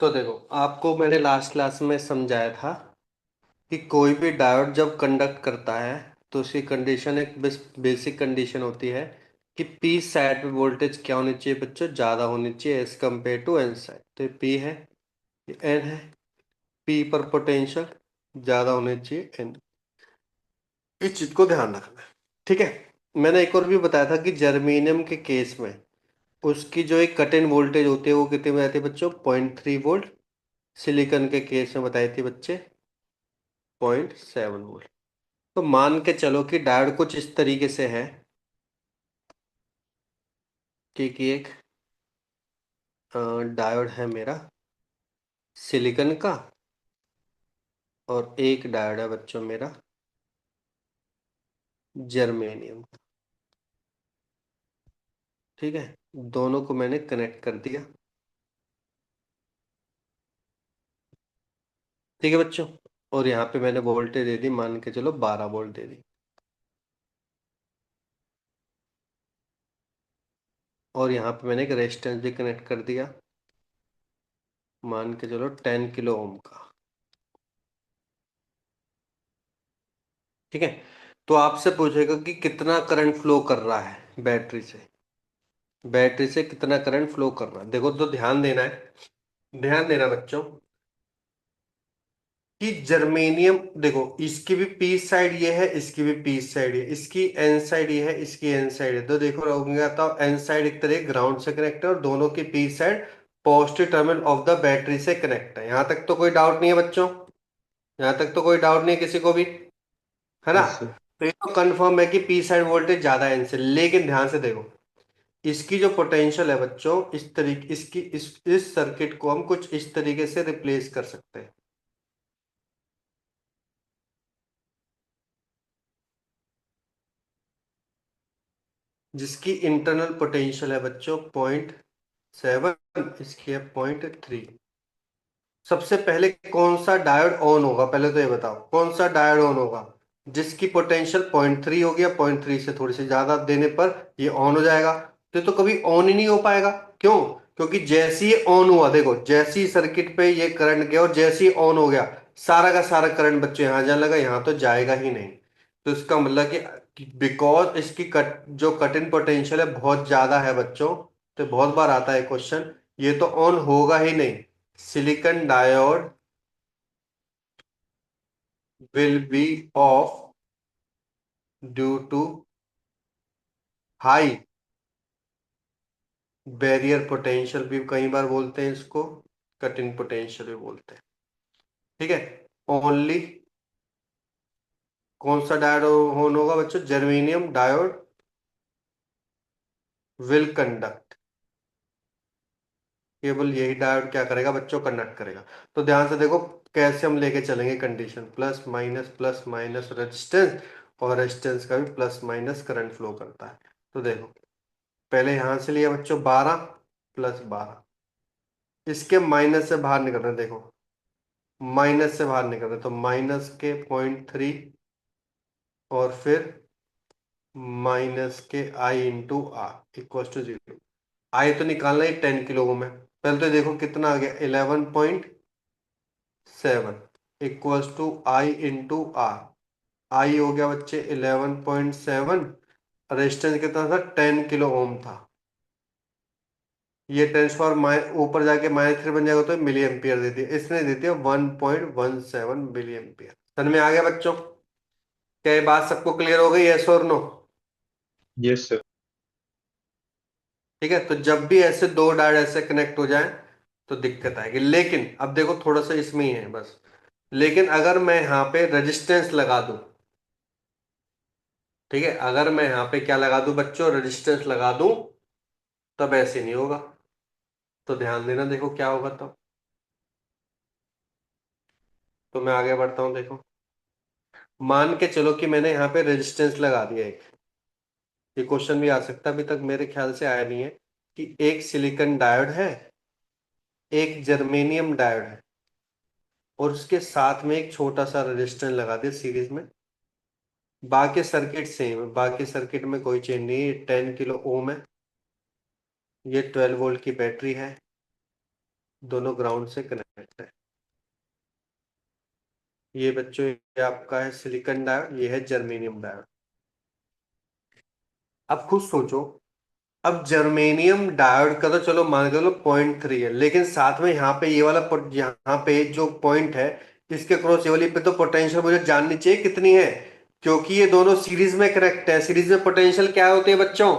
तो देखो, आपको मैंने लास्ट क्लास में समझाया था कि कोई भी डायोड जब कंडक्ट करता है तो उसकी कंडीशन एक बेसिक कंडीशन होती है कि पी साइड पे वोल्टेज क्या होनी चाहिए बच्चों, ज़्यादा होनी चाहिए as compare to N side. तो ये पी है, ये एन है। पी पर पोटेंशियल ज़्यादा होनी चाहिए एन। इस चीज़ को ध्यान रखना है। ठीक है। मैंने एक और भी बताया था कि जर्मेनियम के केस में उसकी जो एक कट इन वोल्टेज होती है वो कितनी बताई थी बच्चों, 0.3 वोल्ट। सिलिकॉन के केस में बताई थी बच्चे 0.7 वोल्ट। तो मान के चलो कि डायोड कुछ इस तरीके से है कि एक डायोड है मेरा सिलिकॉन का, और एक डायोड है बच्चों मेरा जर्मेनियम का। ठीक है। दोनों को मैंने कनेक्ट कर दिया। ठीक है बच्चों। और यहाँ पे मैंने वोल्टेज दे दी, मान के चलो 12 वोल्ट दे दी। और यहाँ पे मैंने एक रेजिस्टेंस भी कनेक्ट कर दिया, मान के चलो 10 किलो ओम का। ठीक है। तो आपसे पूछेगा कि कितना करंट फ्लो कर रहा है बैटरी से, बैटरी से कितना करंट फ्लो कर रहा है। देखो, तो ध्यान देना है, ध्यान देना बच्चों कि जर्मेनियम, देखो इसकी भी पी साइड ये है, इसकी भी पी साइड है, इसकी एन साइड ये है, इसकी एन साइड है। तो देखो रहूंगा तो एन साइड एक तरह ग्राउंड से कनेक्ट है और दोनों की P side positive terminal of the battery से कनेक्ट है। यहां तक तो कोई डाउट नहीं है बच्चों, यहां तक तो कोई डाउट नहीं है किसी को भी, है ना। Yes sir. तो ये तो कंफर्म है कि पी साइड वोल्टेज ज्यादा है इनसे। लेकिन ध्यान से देखो, इसकी जो पोटेंशियल है बच्चों, इस तरीके इसकी इस सर्किट को हम कुछ इस तरीके से रिप्लेस कर सकते हैं, जिसकी इंटरनल पोटेंशियल है बच्चों 0.7, इसकी है 0.3। सबसे पहले कौन सा डायोड ऑन होगा, पहले तो ये बताओ कौन सा डायोड ऑन होगा जिसकी पोटेंशियल 0.3 होगी, या 0.3 से थोड़ी सी ज्यादा देने पर ये ऑन हो जाएगा। तो कभी ऑन ही नहीं हो पाएगा। क्यों? क्योंकि जैसे ही ऑन हुआ, देखो जैसे ही सर्किट पे ये करंट गया और जैसे ही ऑन हो गया, सारा का सारा करंट बच्चों यहां जाने लगा, यहां तो जाएगा ही नहीं। तो इसका मतलब कि बिकॉज इसकी जो कट इन पोटेंशियल है बहुत ज्यादा है बच्चों, तो बहुत बार आता है क्वेश्चन, ये तो ऑन होगा ही नहीं। Silicon diode will be off due to high barrier potential, भी कई बार बोलते हैं इसको, कट इन पोटेंशियल भी बोलते हैं। ठीक है। ओनली कौन सा डायोड ऑन होगा बच्चों, जर्मेनियम डायोड विल कंडक्ट। केवल यही डायोड क्या करेगा बच्चों, कंडक्ट करेगा। तो ध्यान से देखो कैसे हम लेके चलेंगे कंडीशन, प्लस माइनस रेजिस्टेंस, और रेजिस्टेंस का भी प्लस माइनस करंट फ्लो करता है। तो देखो, पहले यहां से लिया बच्चों 12 प्लस 12, इसके माइनस से बाहर निकल रहे हैं, देखो माइनस से बाहर निकल रहे हैं, तो माइनस के 0.3, और फिर माइनस के आई इंटू आर इक्वल टू 0। आई तो निकालना ही 10 किलो ओम है। पहले तो देखो कितना आ गया, 11.7 equals to I into R. I हो गया बच्चे 11.7, रेजिस्टेंस कितना था, 10 किलो ओम था। ये ट्रांसफॉर ऊपर जाके -3 बन जाएगा तो मिली एम्पियर देती है, इसने देती है 1.17 मिली एम्पियर। समझ में आ गया बच्चों? क्या ये बात सबको क्लियर हो गई, यस और नो? Yes sir. ठीक है। तो जब भी ऐसे दो डायोड ऐसे कनेक्ट हो जाएं तो दिक्कत आएगी। लेकिन अब देखो थोड़ा सा इसमें ही है बस, लेकिन अगर मैं यहाँ पे रेजिस्टेंस लगा दूं, ठीक है, अगर मैं यहाँ पे क्या लगा दूं बच्चों, रेजिस्टेंस लगा दूं, तब ऐसे नहीं होगा। तो ध्यान देना, देखो क्या होगा तब। तो मैं आगे बढ़ता हूं, देखो मान के चलो कि मैंने यहाँ पे रेजिस्टेंस लगा दिया एक। ये क्वेश्चन भी आ सकता है, अभी तक मेरे ख्याल से आया नहीं है, कि एक सिलिकॉन डायोड है, एक जर्मेनियम डायोड है, और उसके साथ में एक छोटा सा रेजिस्टेंस लगा दिया सीरीज में। बाकी सर्किट सेम है, बाकी सर्किट में कोई चेंज नहीं है। 10 किलो ओम है, ये 12 वोल्ट की बैटरी है, दोनों ग्राउंड से कनेक्ट है। ये बच्चों ये आपका है सिलिकॉन डायोड, ये है जर्मेनियम डायोड। अब खुद सोचो, अब जर्मेनियम डायोड का तो चलो मान के चलो 0.3 है, लेकिन साथ में यहाँ पे ये वाला यहाँ पे जो पॉइंट है, इसके क्रॉस ये वाली पे तो पोटेंशियल मुझे जाननी चाहिए कितनी है, क्योंकि ये दोनों सीरीज में कनेक्ट है। सीरीज में पोटेंशियल क्या होती है बच्चों,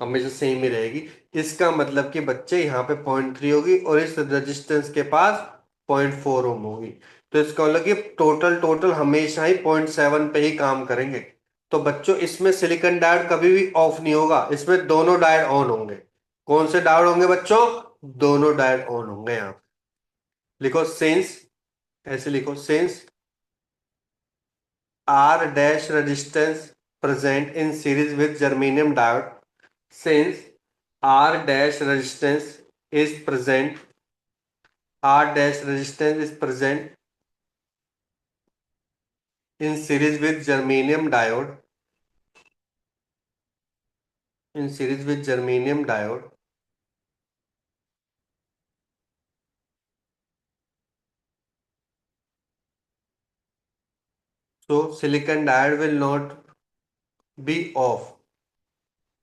हमेशा सेम ही रहेगी। इसका मतलब कि बच्चे यहाँ पे 0.3 होगी और इस रेजिस्टेंस के पास 0.4 ओम होगी। तो इसका मतलब कि टोटल टोटल हमेशा ही 0.7 पे ही काम करेंगे। तो बच्चों इसमें सिलिकॉन डायोड कभी भी ऑफ नहीं होगा, इसमें दोनों डायोड ऑन होंगे। कौन से डायोड होंगे बच्चों, दोनों डायोड ऑन होंगे। यहां लिखो सिंस, ऐसे लिखो since R dash resistance present in series with germanium diode, since R dash resistance is present, R dash resistance is present in series with germanium diode, in series with germanium diode, so silicon diode will not be off,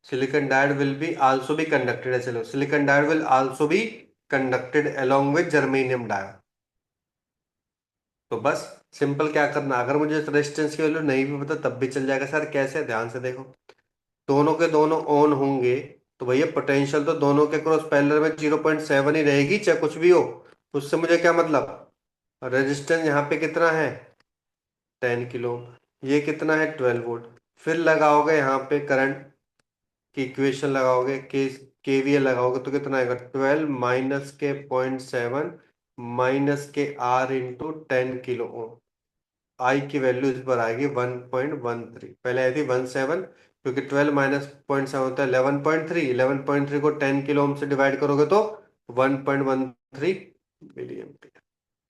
silicon diode will be also be conducted, ऐसे लो silicon diode will also be conducted along with germanium diode। तो बस simple क्या करना, अगर मुझे resistance की value नहीं भी पता तब भी चल जाएगा सर। कैसे, ध्यान से देखो, दोनों के दोनों ऑन होंगे तो भैया पोटेंशियल तो दोनों के क्रॉस पैरेलल में 0.7 ही रहेगी, चाहे कुछ भी हो। उससे मुझे क्या मतलब, रेजिस्टेंस यहाँ पे कितना है 10 किलो, ये कितना है 12 वोल्ट। फिर लगाओगे यहाँ पे करंट की इक्वेशन लगाओगे, केवीएल लगाओगे तो कितना आएगा 12 माइनस के 0.7 माइनस के आर इंटू 10 किलो। आई की वैल्यू इस पर आएगी 1.13, पहले आई थी 17, क्योंकि 12 माइनस 0.7 होता है 11.3, 11.3 को 10 किलो ओम से डिवाइड करोगे तो 1.13 मिली एम्पियर,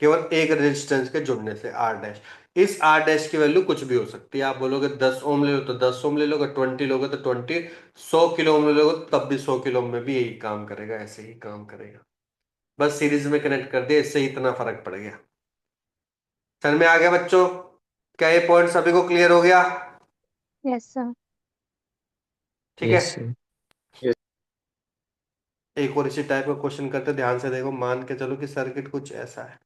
केवल एक रेजिस्टेंस के जुड़ने से आर डैश। इस आर डैश की वैल्यू कुछ भी हो सकती है, आप बोलोगे 10 ओम ले लो तो 10 ओम ले लोगे, 20 लोगे तो 20, 100 किलो ओम ले लोगे तो तब भी 100 किलो ओम में भी यही काम करेगा, ऐसे ही काम करेगा। बस सीरीज में कनेक्ट कर दिया, इससे ही इतना फर्क पड़ गया। समझ में आ गया बच्चों, क्या ये पॉइंट सभी को क्लियर हो गया। Yes sir. ठीक है, यस सर। यस। एक और इसी टाइप का क्वेश्चन करते, ध्यान से देखो, मान के चलो कि सर्किट कुछ ऐसा है,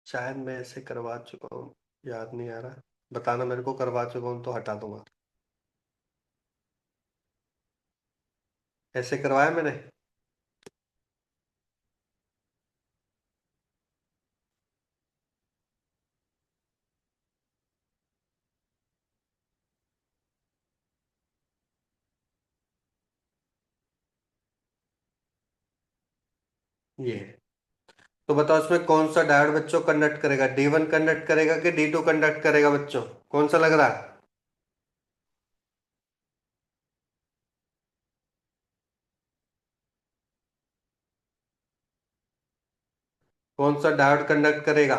शायद मैं ऐसे करवा चुका हूँ, याद नहीं आ रहा, बताना मेरे को, करवा चुका हूँ तो हटा दूंगा। ऐसे करवाया मैंने, ये है। तो बताओ इसमें कौन सा डायोड बच्चों कंडक्ट करेगा, D1 कंडक्ट करेगा कि D2 कंडक्ट करेगा बच्चों, कौन सा लग रहा है। कौन सा डायोड कंडक्ट करेगा।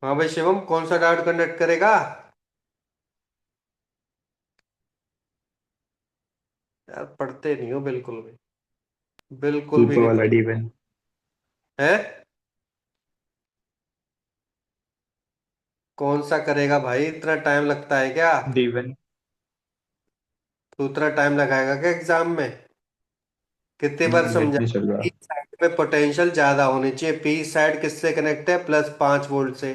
हाँ भाई शिवम, कौन सा डायोड कंडक्ट करेगा। यार पढ़ते नहीं हो बिल्कुल भी, बिल्कुल भी ऊपर नहीं वाला पढ़ते D1। है। कौन सा करेगा भाई, इतना टाइम लगता है क्या, D1। तो उतना टाइम लगाएगा क्या एग्जाम में। कितनी बार नेट समझा, नहीं चल रहा। पी साइड में पोटेंशियल ज्यादा होनी चाहिए। पी साइड किससे कनेक्ट है, +5 वोल्ट से।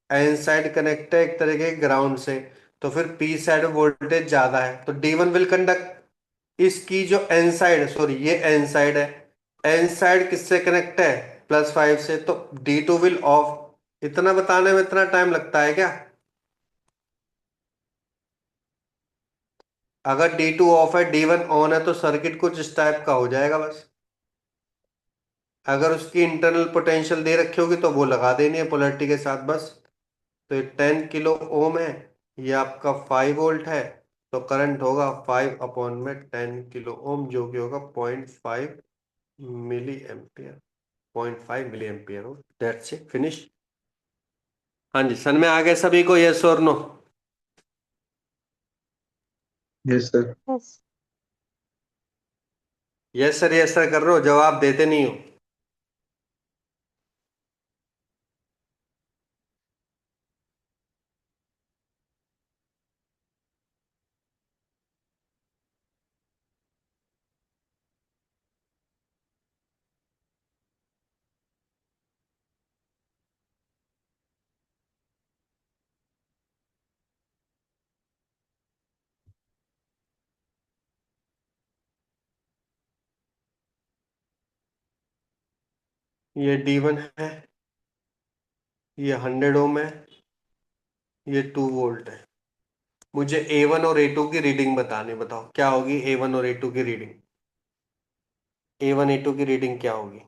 एन साइड कनेक्ट है एक तरीके के ग्राउंड से, तो फिर पी साइड में वोल्टेज ज्यादा है तो D1 विल कंडक्ट। इसकी जो एन साइड, सॉरी ये एन साइड है, एन साइड किससे कनेक्ट है, +5 से, तो D2 विल ऑफ। इतना बताने में इतना टाइम लगता है क्या। अगर D2 ऑफ है D1 ऑन है तो सर्किट कुछ इस टाइप का हो जाएगा बस। अगर उसकी इंटरनल पोटेंशियल दे रखी होगी तो वो लगा देनी है पोलैरिटी के साथ बस। तो ये 10 किलो ओम है, ये आपका 5 वोल्ट है, तो करंट होगा 5/10 किलो ओम, जो कि होगा 0.5 मिली एम्पियर, 0.5 मिली एम्पियर हो। That's it, finish. हाँ जी, सन में आ गए सभी को, यस और no. Yes sir. Yes. Yes sir कर रहे हो, जवाब देते नहीं हो। ये D1 है, ये 100 ओम है, ये 2 वोल्ट है। मुझे A1 और A2 की रीडिंग बतानी, बताओ क्या होगी A1 और A2 की रीडिंग। A1 A2 की रीडिंग क्या होगी।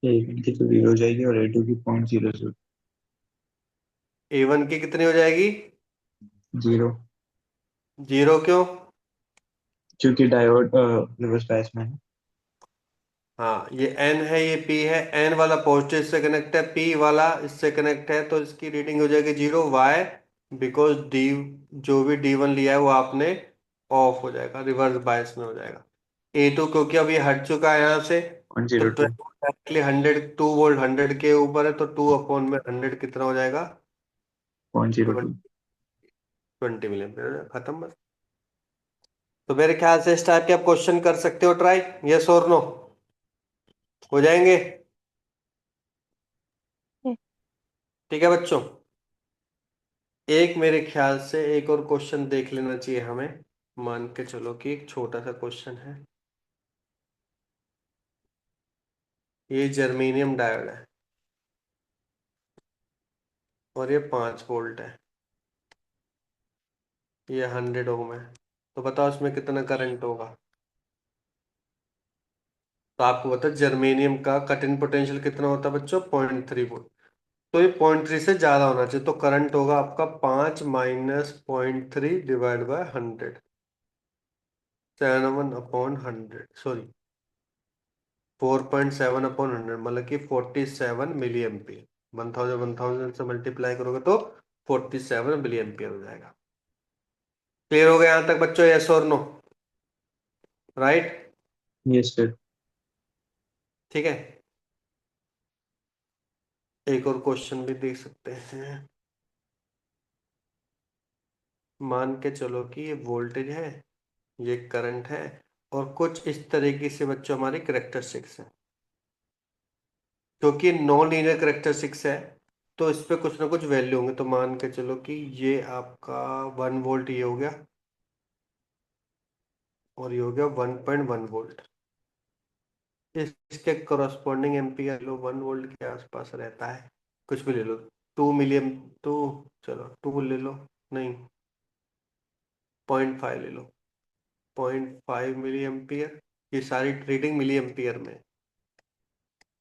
A1 की तो 0 हो जाएगी और A2 की 0.00। A1 की कितनी हो जाएगी। 0। 0 क्यों। क्योंकि डायोड रिवर्स बायस में है। हाँ ये N है, ये P है। N वाला पॉजिटिव से कनेक्ट है, P वाला इससे कनेक्ट है, तो इसकी रीडिंग हो जाएगी 0। वाई, बिकॉज डी, जो भी D1 लिया है वो आपने ऑफ हो जाएगा, रिवर्स बायस में हो जाएगा। A2 क्योंकि अभी हट चुका है यहाँ से, पॉइंट तो जीरो टू 2 वोल्ट 100 के ऊपर है, तो 2/100 कितना हो जाएगा। 0.02। 20 मिलियन, खत्म बस। तो मेरे ख्याल से इस टाइप के आप क्वेश्चन कर सकते हो ट्राई, यस और नो हो जाएंगे। ठीक है बच्चों, एक मेरे ख्याल से एक और क्वेश्चन देख लेना चाहिए हमें। मान के चलो कि एक छोटा सा क्वेश्चन है। ये जर्मेनियम डायोड है और ये 5 वोल्ट है, ये 100 ओम है। तो बताओ इसमें कितना करंट होगा। तो आपको बता, जर्मेनियम का कट इन पोटेंशियल कितना होता है बच्चों, 0.3 वोल्ट। तो ये 0.3 से ज्यादा होना चाहिए, तो करंट होगा आपका 5 - 0.3 डिवाइड बाय 100, 7/100, सॉरी 4.7/100, मतलब कि 47 मिली एम्पियर। 1000 से मल्टीप्लाई करोगे तो 47 मिली एम्पियर हो जाएगा। क्लियर हो गया यहां तक बच्चों, यस और नो, राइट। Yes sir. ठीक है, एक और क्वेश्चन भी देख सकते हैं। मान के चलो कि ये वोल्टेज है, ये करंट है, और कुछ इस तरीके से बच्चों हमारी करेक्टरिस्टिक्स है। क्योंकि नॉन लीनियर करेक्टरिस्टिक्स है, तो इस पे कुछ ना कुछ वैल्यू होंगे। तो मान के चलो कि ये आपका 1 वोल्ट ये हो गया, और ये हो गया 1.1 वोल्ट। इसके करॉस्पॉन्डिंग एम्पियर लो 1 वोल्ट के आसपास रहता है, कुछ भी ले लो। 2 मिलियन, टू, चलो 2 ले लो, नहीं 0.5 ले लो, 0.5 मिली एम्पियर। ये सारी रीडिंग मिली एम्पियर में,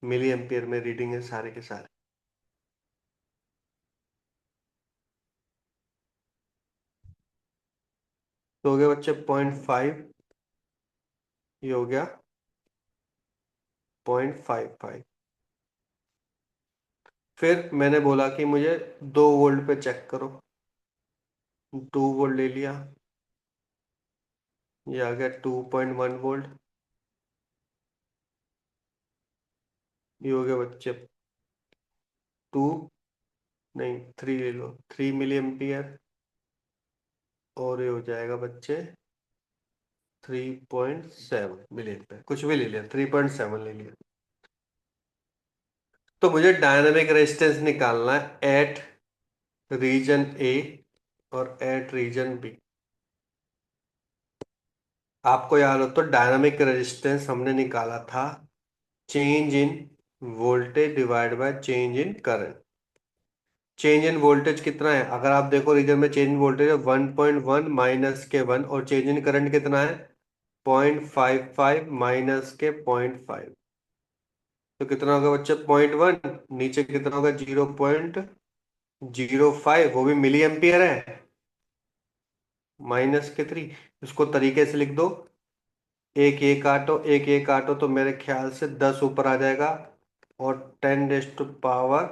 मिली एम्पियर में रीडिंग है सारे के सारे। तो हो गया बच्चे 0.5, ये हो गया 0.55। फिर मैंने बोला कि मुझे 2 वोल्ट पे चेक करो, 2 वोल्ट ले लिया, ये आ गया 2.1 वोल्ट। ये हो गया बच्चे 2, नहीं 3 ले लो, 3 मिली एम्पियर। और ये हो जाएगा बच्चे 3.7 मिली एम्पियर, कुछ भी ले लिया, 3.7 ले लिया। तो मुझे डायनामिक रेजिस्टेंस निकालना है एट रीजन ए और एट रीजन बी। आपको याद हो तो डायनामिक रेजिस्टेंस हमने निकाला था change in voltage divide by change in current. Change in voltage कितना है, अगर आप देखो रीजन में चेंज इन वोल्टेज है 1.1 -के 1, और चेंज इन करंट कितना है 0.55 -के 0.5। तो कितना होगा बच्चे 0.1, नीचे कितना होगा 0.05, वो भी मिली एम्पियर है। माइनस के थ्री। इसको तरीके से लिख दो, एक एक काटो, एक एक काटो तो मेरे ख्याल से 10 ऊपर आ जाएगा, और 10 टू पावर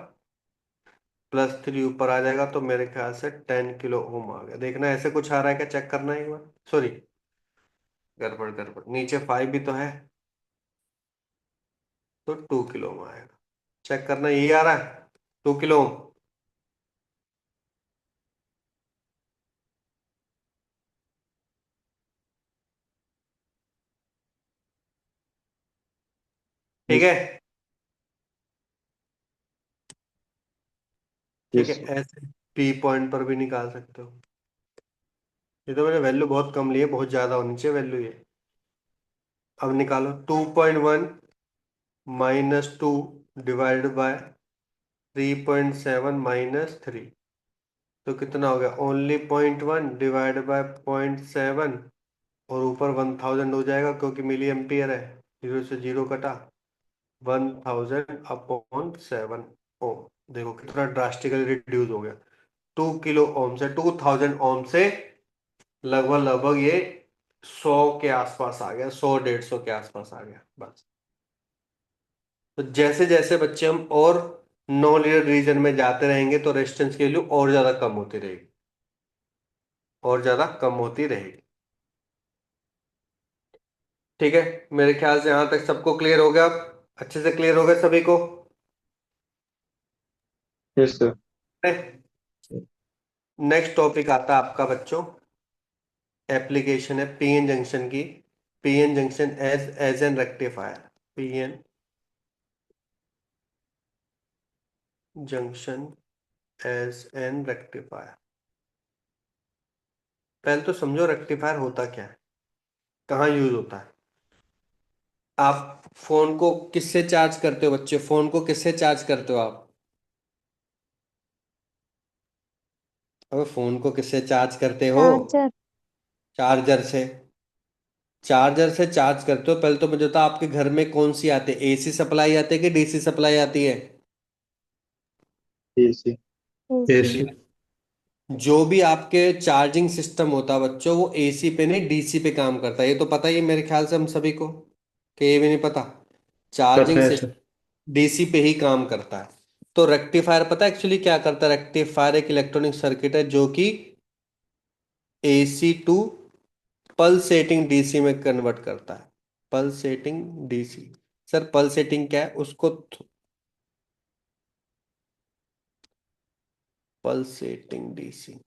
+3 ऊपर आ जाएगा, तो मेरे ख्याल से 10 किलो ओम आ गया। देखना ऐसे कुछ आ रहा है क्या, चेक करना है एक बार। सॉरी, गड़बड़ गड़बड़, नीचे 5 भी तो है, तो 2 किलो ओम आएगा। चेक करना, यही आ रहा है 2 किलो ओम। ठीक यस। है। ठीक है, यस। ऐसे पी पॉइंट पर भी निकाल सकते हो। ये तो मैंने वैल्यू बहुत कम ली है, बहुत ज्यादा होनी चाहिए वैल्यू ये। अब निकालो, 2.1 -2 डिवाइडेड बाय 3.7 -3, तो कितना हो गया, ओनली 0.1 डिवाइड बाय 0.7, और ऊपर 1000 हो जाएगा क्योंकि मिली एम्पियर है, जीरो से जीरो कटा, 1000/7 ओम। देखो कितना ड्रास्टिकली रिड्यूस हो गया, 2 किलो ओम से 2000 ओम से लगभग लगभग ये 100 के आसपास आ गया, 100 150 के आसपास आ गया बस। तो जैसे जैसे बच्चे हम और नॉन लीनियर रीजन में जाते रहेंगे तो रेजिस्टेंस की वैल्यू और ज्यादा कम होती रहेगी, और ज्यादा कम होती रहेगी। ठीक है, मेरे ख्याल से यहां तक सबको क्लियर हो गया, अच्छे से क्लियर हो गया सभी को। Yes sir. नेक्स्ट टॉपिक आता है आपका बच्चों, एप्लीकेशन है पीएन जंक्शन की। PN junction as as an rectifier, PN junction as an rectifier. पहले तो समझो रेक्टिफायर होता क्या है, कहाँ यूज होता है। आप फोन को किससे चार्ज करते हो बच्चे, फोन को किससे चार्ज करते हो आप। अबे फोन को किससे चार्ज करते हो, चार्जर। चार्जर से। चार्जर से चार्ज करते हो, पहले तो मुझे तो आपके घर में कौन सी आती है, एसी सप्लाई आती है कि डीसी सप्लाई आती है। एसी। एसी। एसी। जो भी आपके चार्जिंग सिस्टम होता है बच्चों, वो एसी पे नहीं डीसी पे काम करता है, ये तो पता ही है मेरे ख्याल से हम सभी को, कि ये भी नहीं पता। पता चार्जिंग है सर। सिस्टम डीसी पे ही काम करता है। तो रेक्टिफायर पता है एक्चुअली क्या करता है, रेक्टिफायर एक इलेक्ट्रॉनिक सर्किट है जो कि एसी टू पल्सेटिंग डीसी में कन्वर्ट करता है। पल्सेटिंग डीसी, सर पल्सेटिंग क्या है उसको, पल्सेटिंग डीसी,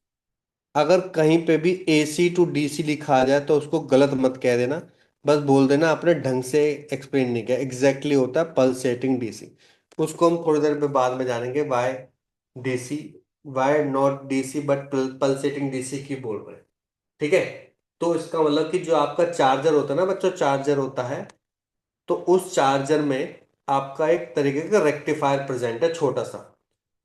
अगर कहीं पे भी एसी टू डीसी लिखा आ जाए तो उसको गलत मत कह देना, बस बोल देना आपने ढंग से एक्सप्लेन नहीं किया। एग्जैक्टली होता है पल्सेटिंग डीसी। उसको हम थोड़ी देर पे बाद में जानेंगे, why DC, why not DC but pulsating DC की बोल रहे हैं। ठीक है, तो इसका मतलब कि जो आपका चार्जर होता है ना बच्चों, चार्जर होता है, तो उस चार्जर में आपका एक तरीके का रेक्टिफायर प्रेजेंट है छोटा सा,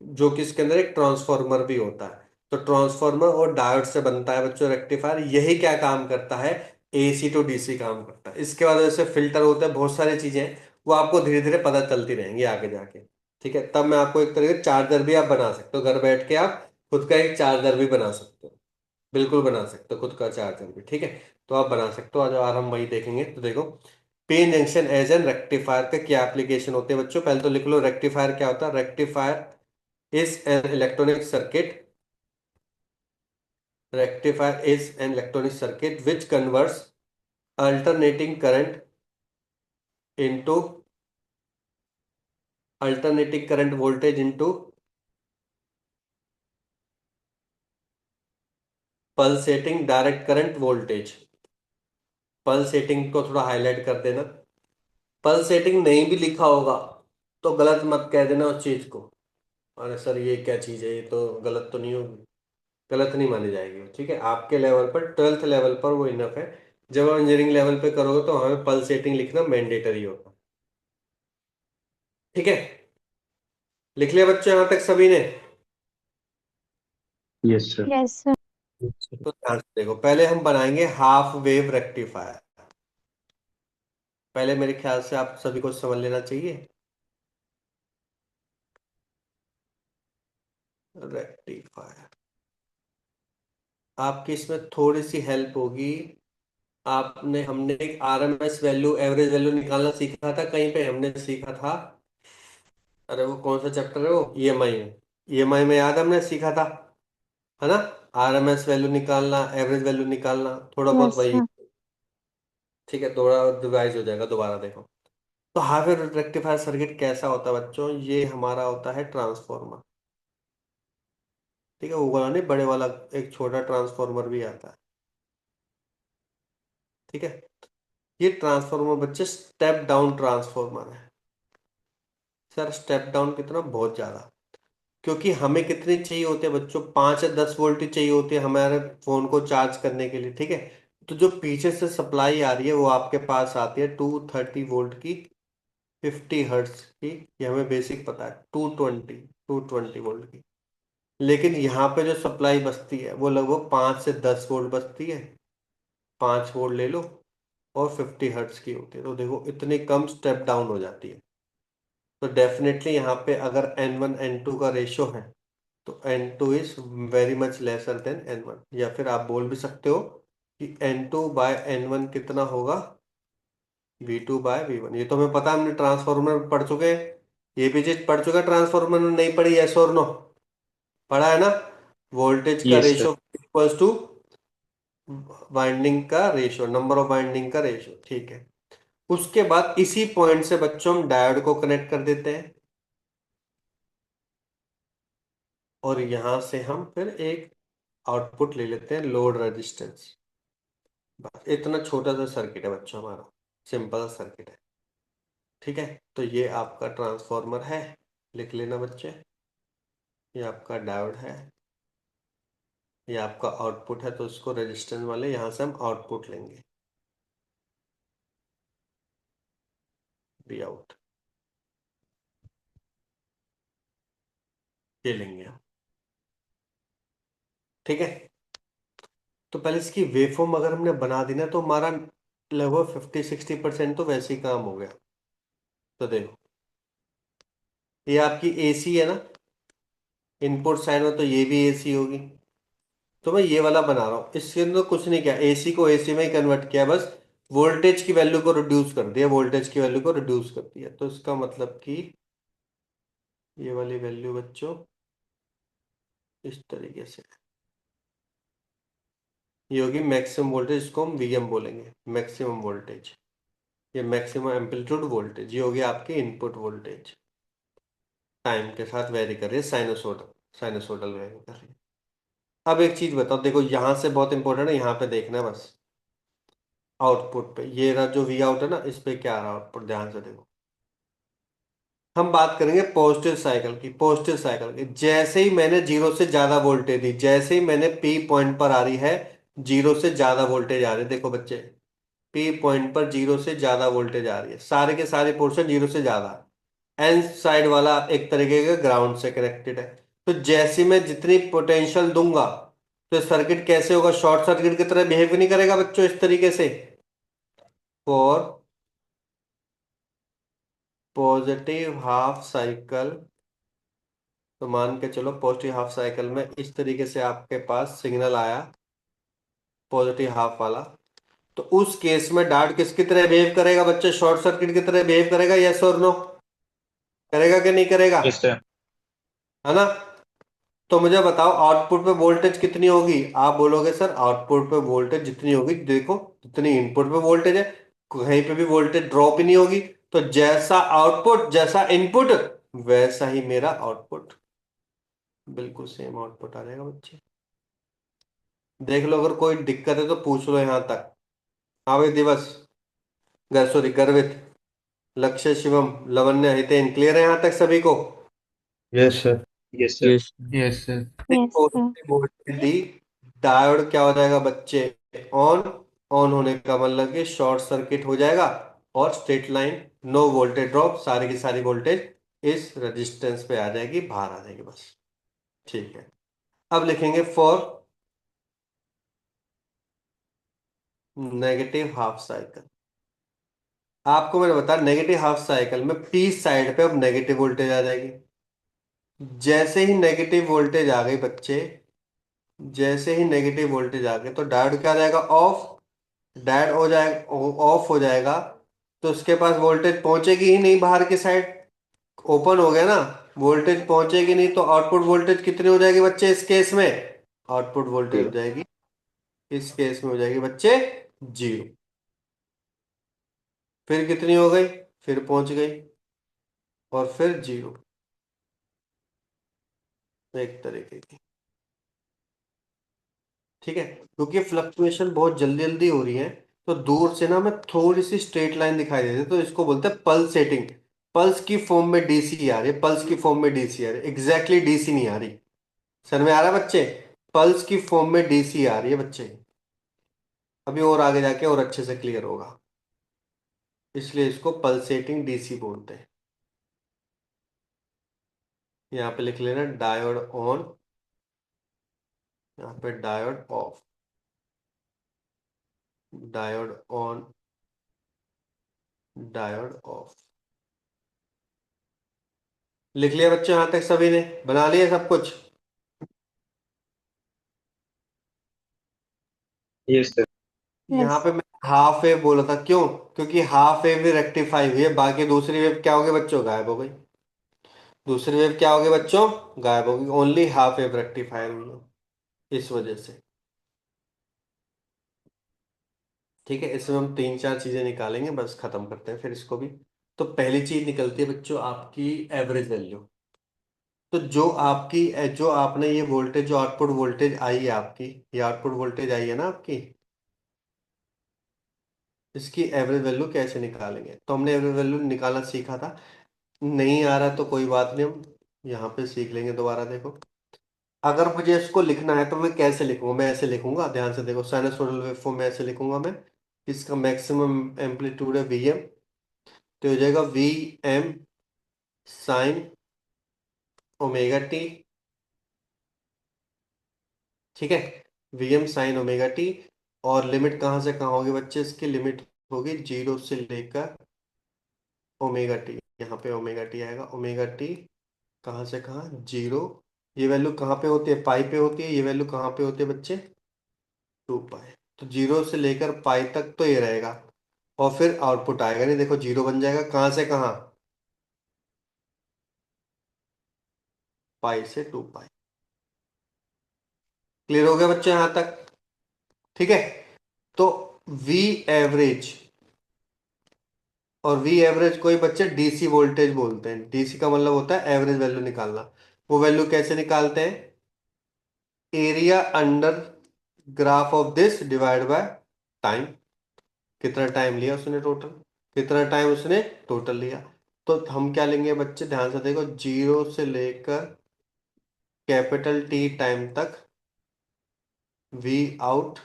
जो कि इसके अंदर एक ट्रांसफार्मर भी होता है। तो ट्रांसफार्मर और डायोड से बनता है बच्चों रेक्टिफायर। यही क्या काम करता है, एसी टू डीसी काम करता है। इसके बाद जैसे फिल्टर होते हैं, बहुत सारी चीजें हैं, वो आपको धीरे धीरे पता चलती रहेंगी आगे जाके। ठीक है, तब मैं आपको एक तरह के चार्जर भी आप बना सकते हो, घर बैठ के आप खुद का एक चार्जर भी बना सकते हो, बिल्कुल बना सकते हो खुद का चार्जर भी। ठीक है, तो आप बना सकते हो, आज और हम वही देखेंगे। तो देखो, PN junction as an rectifier का क्या एप्लीकेशन होते हैं बच्चों, पहले तो लिख लो रेक्टिफायर क्या होता है। Rectifier is an electronic circuit, rectifier is an electronic circuit which converts alternating current into alternating current voltage into pulsating direct current voltage। Pulsating को थोड़ा हाईलाइट कर देना, पल्सेटिंग नहीं भी लिखा होगा तो गलत मत कह देना उस चीज को, अरे सर ये क्या चीज है, ये तो गलत तो नहीं होगी, गलत नहीं मानी जाएगी। ठीक है, आपके लेवल पर, 12th लेवल पर वो इनफ है। जब आप इंजीनियरिंग लेवल पे करोगे तो हमें पल्सेटिंग लिखना मैंडेटरी होगा। ठीक है, लिख लिया बच्चों यहाँ तक सभी ने। Yes sir. Yes sir. तो ध्यान से देखो, पहले हम बनाएंगे हाफ वेव रेक्टिफायर। पहले मेरे ख्याल से आप सभी को समझ लेना चाहिए, रेक्टिफायर। आपकी इसमें थोड़ी सी हेल्प होगी। आपने हमने एक आरएमएस वैल्यू, एवरेज वैल्यू निकालना सीखा था कहीं पे, हमने सीखा था। अरे वो कौन सा चैप्टर है वो, ईएमआई में। ईएमआई में याद है हमने सीखा था, है ना? आरएमएस वैल्यू निकालना, एवरेज वैल्यू निकालना, थोड़ा बहुत यस वही। सर। ठीक है, थोड़ा रिवाइज हो जाएगा, दोबारा देखो। तो हाफ वेव रेक्टिफायर सर्किट कैसा होता है बच्चों? ये हमारा होता है ट्रांसफॉर्मर। ठीक है, वो वाला नहीं, बड़े वाला, एक छोटा ट्रांसफॉर्मर भी आता है। ठीक है, ये ट्रांसफॉर्मर बच्चे स्टेप डाउन ट्रांसफॉर्मर है। सर स्टेप डाउन कितना? बहुत ज्यादा। क्योंकि हमें कितने चाहिए होते हैं बच्चों, 5 या 10 वोल्ट ही चाहिए होती है हमारे फोन को चार्ज करने के लिए। ठीक है, तो जो पीछे से सप्लाई आ रही है वो आपके पास आती है 230 वोल्ट की, 50 हर्ट्ज की। ये हमें बेसिक पता है, 220 वोल्ट की। लेकिन यहाँ पे जो सप्लाई बचती है वो लगभग 5 से 10 वोल्ट बचती है। 5 वोल्ट ले लो, और 50 हर्ट्ज की होती है, तो देखो इतनी कम स्टेप डाउन हो जाती है। तो डेफिनेटली यहाँ पे अगर N1 N2 का रेशियो है, तो N2 is very much lesser than N1। या फिर आप बोल भी सकते हो कि N2/N1 कितना होगा, V2/V1। ये तो हमें पता है, हमने ट्रांसफॉर्मर में पढ़ चुके हैं। ये भी चीज पढ़ चुके हैं ट्रांसफॉर्मर में, नहीं पढ़ी? यस और नो? पढ़ा है ना? वोल्टेज का yes sir. Ratio equals two winding का रेशियो, नंबर ऑफ वाइंडिंग का रेशियो। ठीक है, उसके बाद इसी पॉइंट से बच्चों हम डायोड को कनेक्ट कर देते हैं, और यहां से हम फिर एक आउटपुट ले लेते हैं, लोड रेजिस्टेंस। बस इतना छोटा सा सर्किट है बच्चों हमारा, सिंपल सर्किट है। ठीक है, तो ये आपका ट्रांसफॉर्मर है, लिख लेना बच्चे। ये आपका डायोड है, ये आपका आउटपुट है, तो इसको रेजिस्टेंस वाले यहां से हम आउटपुट लेंगे, वी आउट, ये लेंगे हम। ठीक है, तो पहले इसकी वेवफॉर्म अगर हमने बना दी ना, तो हमारा लगभग 50-60% तो वैसे ही काम हो गया। तो देखो, ये आपकी एसी है ना, इनपुट साइड में, तो ये भी एसी होगी। तो मैं ये वाला बना रहा हूँ, इसके अंदर कुछ नहीं किया, एसी को एसी में ही कन्वर्ट किया, बस वोल्टेज की वैल्यू को रिड्यूस कर दिया, वोल्टेज की वैल्यू को रिड्यूस कर दिया। तो इसका मतलब कि ये वाली वैल्यू बच्चों इस तरीके से, ये होगी मैक्सिमम वोल्टेज, इसको हम वीएम बोलेंगे, मैक्सिमम वोल्टेज। ये मैक्सिमम एम्पलीट्यूड वोल्टेज, ये होगी आपकी इनपुट वोल्टेज। टाइम के साथ वेरी कर रही है, साइनोसोडल, साइनोसोडल वेरी कर रही है। अब एक चीज बताओ, देखो यहां से बहुत इंपॉर्टेंट है, यहाँ पे देखना है बस। आउटपुट पे ये रहा जो वी आउट है ना, इस पे क्या आ रहा है आउटपुट, ध्यान से देखो। हम बात करेंगे पॉजिटिव साइकिल की, पॉजिटिव साइकिल की। जैसे ही मैंने जीरो से ज्यादा वोल्टेज दी, जैसे ही मैंने पी पॉइंट पर आ रही है, जीरो से ज्यादा वोल्टेज आ रही है, देखो बच्चे, पी पॉइंट पर जीरो से ज्यादा वोल्टेज आ रही है, सारे के सारे पोर्शन जीरो से ज्यादा। एन साइड वाला एक तरीके का ग्राउंड से कनेक्टेड है। तो जैसे मैं जितनी पोटेंशियल दूंगा, तो सर्किट कैसे होगा, शॉर्ट सर्किट की तरह बिहेव नहीं करेगा बच्चों इस तरीके से। फॉर पॉजिटिव हाफ साइकिल, तो मान के चलो पॉजिटिव हाफ साइकिल में इस तरीके से आपके पास सिग्नल आया, पॉजिटिव हाफ वाला। तो उस केस में डायोड किसकी तरह बिहेव करेगा बच्चे, शॉर्ट सर्किट की तरह बिहेव करेगा, यस और नो? करेगा कि नहीं करेगा? Yes sir. है ना? तो मुझे बताओ आउटपुट पे वोल्टेज कितनी होगी? आप बोलोगे सर आउटपुट पे वोल्टेज जितनी होगी, देखो जितनी इनपुट पे वोल्टेज है, कहीं पे भी वोल्टेज ड्रॉप ही नहीं होगी। तो जैसा आउटपुट, जैसा इनपुट, वैसा ही मेरा आउटपुट, बिल्कुल सेम आउटपुट आ जाएगा बच्चे। देख लो, अगर कोई दिक्कत है तो पूछ लो यहां तक। हाँ भाई दिवस, सॉरी गर्वित, लक्ष्य, शिवम, लवण्य, हितेन, क्लियर है यहां तक सभी को? Yes sir. Yes sir. Yes yes sir. Yes sir. Voltage दी, डायोड क्या हो जाएगा बच्चे, ऑन। ऑन होने का मतलब कि शॉर्ट सर्किट हो जाएगा, और straight line, no voltage drop, सारी की सारी वोल्टेज इस रेजिस्टेंस पे आ जाएगी, बाहर आ जाएगी बस। ठीक है, अब लिखेंगे फॉर नेगेटिव हाफ साइकिल। आपको मैंने बताया नेगेटिव हाफ साइकिल में पी साइड पे अब नेगेटिव वोल्टेज आ जाएगी। जैसे ही नेगेटिव वोल्टेज आ गई बच्चे, जैसे ही नेगेटिव वोल्टेज आ गया तो डायोड क्या हो जाएगा, ऑफ। डायोड हो जाएगा, ऑफ हो जाएगा, तो उसके पास वोल्टेज पहुंचेगी ही नहीं बाहर की साइड। ओपन हो गया ना, वोल्टेज पहुंचेगी नहीं, तो आउटपुट वोल्टेज कितनी हो जाएगी बच्चे इस केस में? आउटपुट वोल्टेज हो जीरो। जाएगी इस केस में हो जाएगी बच्चे जीरो। फिर कितनी हो गई, फिर पहुंच गई, और फिर जीरो। एक तरीके की, ठीक है। क्योंकि फ्लक्चुएशन बहुत जल्दी जल्दी हो रही है, तो दूर से ना हमें थोड़ी सी स्ट्रेट लाइन दिखाई देती है, तो इसको बोलते हैं पल्सेटिंग। पल्स की फॉर्म में डीसी आ रही है, पल्स की फॉर्म में डीसी आ रही है, एग्जैक्टली डीसी नहीं आ रही। सर में आ रहा है बच्चे? पल्स की फॉर्म में डीसी आ रही है बच्चे। अभी और आगे जाके और अच्छे से क्लियर होगा, इसलिए इसको पल्सेटिंग डीसी बोलते हैं। यहाँ पे लिख लेना डायोड ऑन, यहाँ पे diode off, diode on, diode off. लिख लिया बच्चों? यहां तक सभी ने बना लिया सब कुछ? Yes sir. यहाँ यस। पे मैं हाफ वेव बोला था, क्यों? क्योंकि हाफ वेव भी रेक्टिफाई हुई है, बाकी दूसरी वेव क्या हो गई बच्चों, गायब हो गई। दूसरी वेव क्या हो गई बच्चों, गायब हो गई, ओनली हाफ वेव रेक्टिफायर हुई है इस वजह से। ठीक है, इसमें हम तीन चार चीजें निकालेंगे, बस खत्म करते हैं फिर इसको भी। तो पहली चीज निकलती है बच्चों आपकी एवरेज वैल्यू। तो जो आपने ये वोल्टेज, जो आउटपुट वोल्टेज आई है आपकी, ये आउटपुट वोल्टेज आई है ना आपकी, इसकी एवरेज वैल्यू कैसे निकालेंगे? तो हमने एवरेज वैल्यू निकालना सीखा था। नहीं आ रहा तो कोई बात नहीं, हम यहाँ पे सीख लेंगे दोबारा। देखो, अगर मुझे इसको लिखना है तो मैं कैसे लिखूंगा? मैं ऐसे लिखूंगा, ध्यान से देखो, साइनसोइडल वेवफॉर्म में ऐसे लिखूंगा मैं। इसका मैक्सिमम एम्पलीट्यूड है वीएम, तो हो जाएगा V M sine omega T. ठीक है, V M sine omega T. और लिमिट कहाँ से कहाँ होगी बच्चे? इसकी लिमिट होगी जीरो से लेकर ओमेगा टी। यहाँ पे ओमेगा टी आएगा, ओमेगा टी कहाँ से कहाँ, जीरो। ये वैल्यू कहाँ पे होती है, पाई पे होती है। ये वैल्यू कहाँ पे होती है बच्चे, टू पाई। तो जीरो से लेकर पाई तक तो ये रहेगा, और फिर आउटपुट आएगा नहीं, देखो जीरो बन जाएगा कहाँ से कहाँ, पाई से टू पाई। क्लियर हो गया बच्चे यहां तक? ठीक है। तो वी एवरेज, और वी एवरेज को ही बच्चे डीसी वोल्टेज बोलते हैं। डीसी का मतलब होता है एवरेज वैल्यू निकालना। वो वैल्यू कैसे निकालते हैं? Area under graph of this divide by time. कितना टाइम लिया उसने टोटल, कितना टाइम उसने टोटल लिया। तो हम क्या लेंगे बच्चे, ध्यान से देखो, जीरो से लेकर कैपिटल टी टाइम तक V out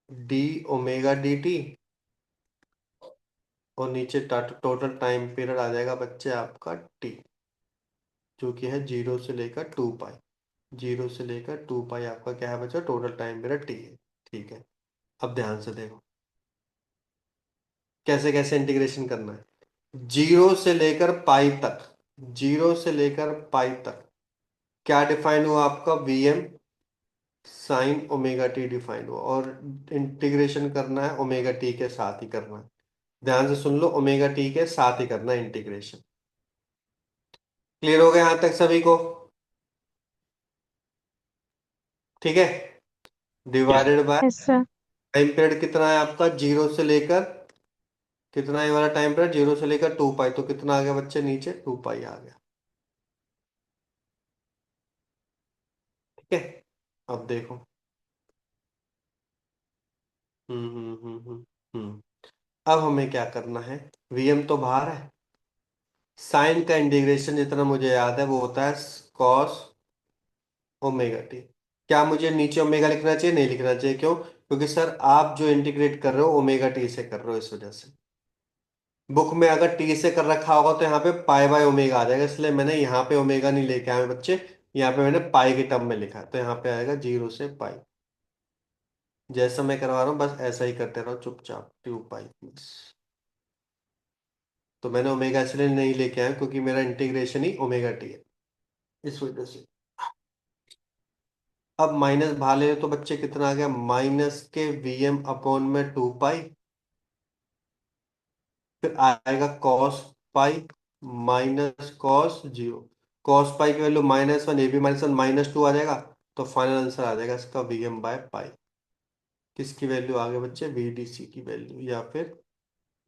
D omega D T, और नीचे टोटल टाइम पीरियड आ जाएगा बच्चे आपका टी, जो कि है जीरो से लेकर टू पाई। जीरो से लेकर टू पाई आपका क्या है बच्चा, टोटल टाइम पीरियड टी है। ठीक है, अब ध्यान से देखो कैसे कैसे इंटीग्रेशन करना है। जीरो से लेकर पाई तक, जीरो से लेकर पाई तक क्या डिफाइन हुआ आपका, V M sine omega T define हुआ, और इंटीग्रेशन करना है ओमेगा टी के साथ ही करना है। ध्यान से सुन लो, ओमेगा टी के साथ ही करना है इंटीग्रेशन। क्लियर हो गया यहां तक सभी को? ठीक है, yes. Divided by yes sir. Time period कितना है आपका, जीरो से लेकर, कितना है वाला टाइम पीरियड, जीरो से लेकर टू पाई, तो कितना आ गया बच्चे नीचे, टू पाई आ गया। ठीक है, अब देखो। हम्म। अब हमें क्या करना है, वीएम तो बाहर है, साइन का इंटीग्रेशन जितना मुझे याद है वो होता है कॉस ओमेगा टी। क्या मुझे नीचे ओमेगा लिखना चाहिए? नहीं लिखना चाहिए, क्यों? क्योंकि सर आप जो इंटीग्रेट कर रहे हो ओमेगा टी से कर रहे हो, इस वजह से। बुक में अगर टी से कर रखा होगा तो यहाँ पे पाई बाय ओमेगा आ जाएगा, इसलिए मैंने यहाँ पे ओमेगा नहीं लेके आया बच्चे, यहाँ पे मैंने पाई के टर्म में लिखा है, तो यहाँ पे आएगा जीरो से पाई। जैसा मैं करवा रहा हूँ बस ऐसा ही करते रहो चुपचाप, टू पाई बस। तो मैंने ओमेगा इसलिए नहीं लेके आया क्योंकि मेरा इंटीग्रेशन ही ओमेगा टी है, इस वजह से। अब माइनस बाहर ले तो बच्चे कितना आ गया, माइनस के Vm अपॉन में 2 पाई, फिर आएगा cos pi minus cos 0। Cos pi की वैल्यू -1, ये भी -1, -2 आ जाएगा। तो फाइनल आंसर आ जाएगा इसका Vm/पाई। किसकी वैल्यू आ गई बच्चे, VDC की वैल्यू या फिर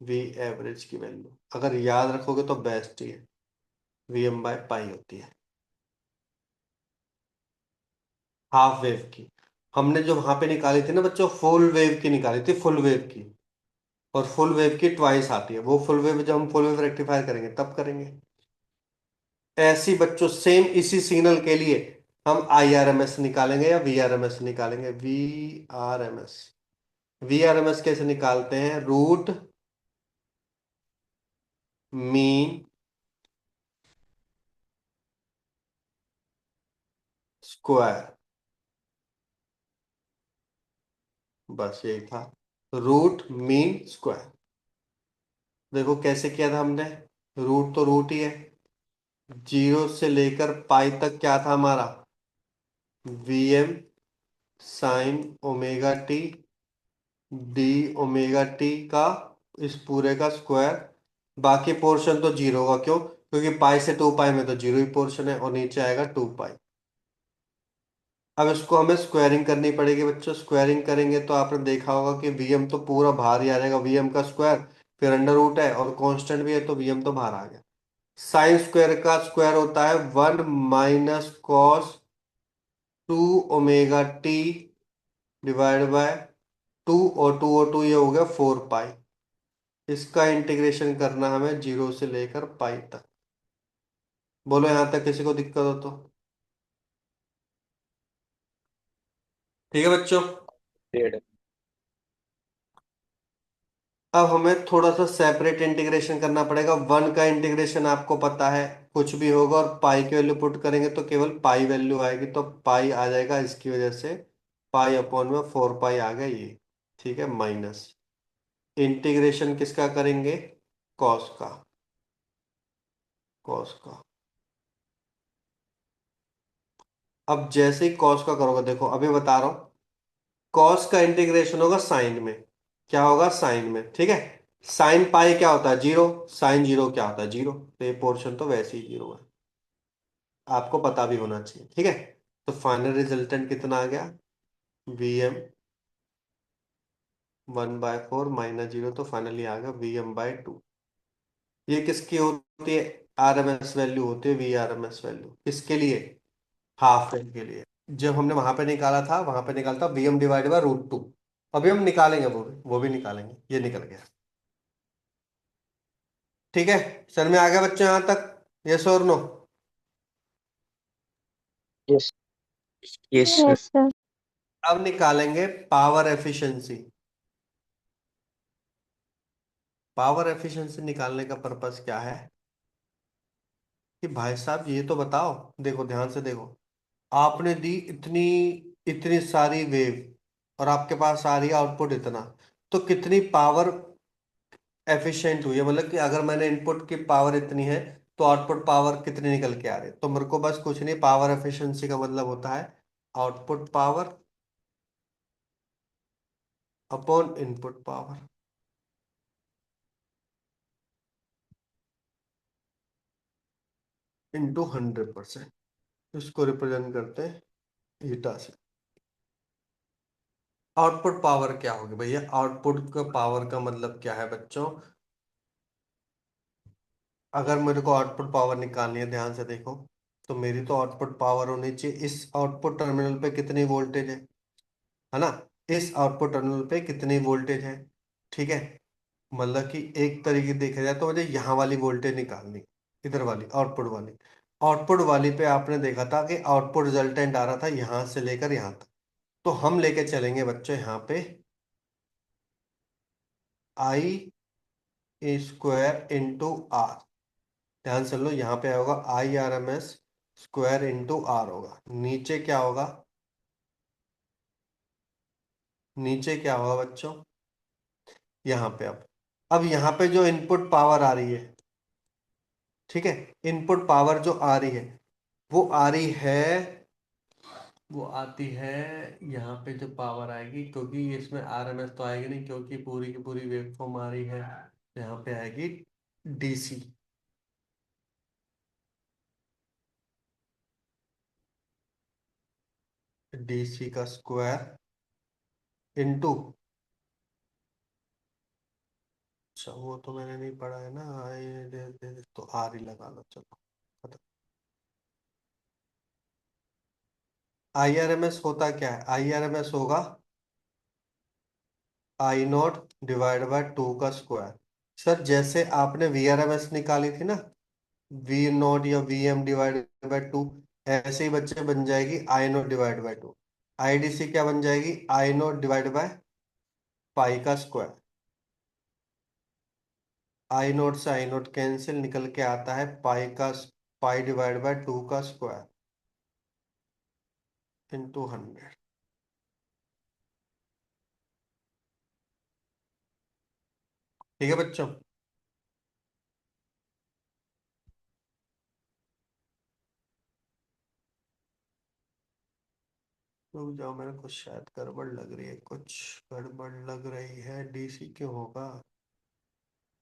वी एवरेज की वैल्यू। अगर याद रखोगे तो बेस्ट ही है, Vm/पाई होती है हाफ वेव की। हमने जो वहां पे निकाली थी ना बच्चों, फुल वेव की निकाली थी, फुल वेव की। और फुल वेव की ट्वाइस आती है, वो फुल वेव जब हम फुल वेव रेक्टिफायर करेंगे तब करेंगे। ऐसी बच्चों सेम इसी सिग्नल के लिए हम IRMS निकालेंगे या VRMS निकालेंगे। VRMS, VRMS कैसे निकालते हैं, रूट मीन स्क्वायर, बस यही था, रूट मीन स्क्वायर। देखो कैसे किया था हमने, रूट तो रूट ही है, 0 से लेकर पाई तक क्या था हमारा, Vm sin⍵t d⍵t का इस पूरे का स्क्वायर। बाकी पोर्शन तो जीरो होगा, क्यों, क्योंकि पाई से 2 पाई में तो जीरो ही पोर्शन है, और नीचे आएगा 2 पाई। अब इसको हमें स्क्वायरिंग करनी पड़ेगी बच्चों। स्क्वायरिंग करेंगे तो आपने देखा होगा कि Vm तो पूरा बाहर ही आ जाएगा, Vm का स्क्वायर, फिर अंडर रूट है और कांस्टेंट भी है तो Vm तो बाहर आ गया। साइन स्क्वायर का स्क्वायर होता है 1 - cos 2⍵t डिवाइड बाय 2 और 2 ये हो गया 4 पाई। इसका इंटीग्रेशन करना हमें 0 से लेकर पाई तक। बोलो यहां तक किसी को दिक्कत हो तो। ठीक है बच्चों। डेढ़। अब हमें थोड़ा सा सेपरेट इंटीग्रेशन करना पड़ेगा। 1 का इंटीग्रेशन आपको पता है, कुछ भी होगा और पाई की वैल्यू पुट करेंगे तो केवल पाई वैल्यू आएगी, तो पाई आ जाएगा इसकी वजह से, पाई अपॉन में 4 पाई आ गया ये। ठीक है, माइनस इंटीग्रेशन किसका करेंगे, कॉस का, कॉस का। अब जैसे ही कॉस का करोगे, देखो अभी बता रहा हूं, कॉस का इंटीग्रेशन होगा साइन में, क्या होगा, साइन में, ठीक है। साइन पाई क्या होता है, 0, साइन 0 क्या होता है, 0, तो ये पोर्शन तो वैसे ही 0 है, आपको पता भी होना चाहिए, ठीक है। तो फाइनल रिजल्टेंट कितना आ गया, Vm 1/4 -0, तो फाइनली आ गया Vm/2। ये किसकी होती है, RMS वैल्यू होती है, VRMS वैल्यू किसके लिए, हाफ वेव के लिए। जब हमने वहां पे निकाला था, वहां पे निकाला था Vm/√2। अभी हम निकालेंगे, वो भी निकालेंगे, ये निकल गया। ठीक है, सर में आ गया बच्चों यहां तक, यस और no. Yes. Yes sir. Yes sir. अब निकालेंगे पावर एफिशिएंसी। पावर एफिशिएंसी निकालने का पर्पस क्या है, कि भाई साहब ये तो बताओ, देखो ध्यान से देखो, आपने दी इतनी इतनी सारी वेव और आपके पास आ रही है आउटपुट इतना, तो कितनी पावर एफिशिएंट हुई है, मतलब कि अगर मैंने इनपुट की पावर इतनी है तो आउटपुट पावर कितनी निकल के आ रही है। तो मेरे को बस कुछ नहीं, पावर एफिशिएंसी का मतलब होता है output power upon input power into 100%। इसको रिप्रेजेंट करते हैं ईटा से। आउटपुट पावर क्या होगी भैया, आउटपुट का पावर का मतलब क्या है बच्चों, अगर मेरे को आउटपुट पावर निकालनी है, ध्यान से देखो, तो मेरी तो आउटपुट पावर होनी चाहिए, इस आउटपुट टर्मिनल पे कितनी वोल्टेज है ना, इस आउटपुट टर्मिनल पे कितनी वोल्टेज है, ठीक है। मतलब कि एक तरीके देखा जाए तो मुझे यहाँ वाली वोल्टेज निकालनी, इधर वाली आउटपुट वाली। आउटपुट वाली पे आपने देखा था कि आउटपुट रिजल्टेंट आ रहा था यहाँ से लेकर यहाँ तक, तो हम लेके चलेंगे बच्चों यहाँ पे I² ध्यान से लो, यहाँ पे होगा IRMS² होगा। नीचे क्या होगा, नीचे क्या होगा बच्चों, यहाँ पे अब यहाँ पे जो इनपुट पावर आ रही है, ठीक है, इनपुट पावर जो आ रही है वो आ रही है वो आती है यहाँ पे जो पावर आएगी, क्योंकि इसमें आरएमएस तो आएगी नहीं, क्योंकि पूरी की पूरी वेवफॉर्म आ रही है। यहाँ पे आएगी डीसी। डीसी का स्क्वायर इनटू, अच्छा वो तो मैंने नहीं पढ़ा है ना, तो आर ही लगा लो, चलो खत्म। आईआरएमएस होता क्या है? आईआरएमएस होगा I naught divide by two का स्क्वायर। सर जैसे आपने वीआरएमएस निकाली थी ना, वी नॉट या V M divide by two, ऐसे ही बच्चे बन जाएगी I naught divide by two. IDC क्या बन जाएगी? I naught divide by pi का स्क्वायर। आई नॉट से आई नॉट कैंसिल, निकल के आता है पाई का, पाई डिवाइड बाय टू का स्क्वायर इंटू 100। ठीक है बच्चों? रुक जाओ, मेरे को शायद गड़बड़ लग रही है, कुछ गड़बड़ लग रही है। डीसी क्यों होगा?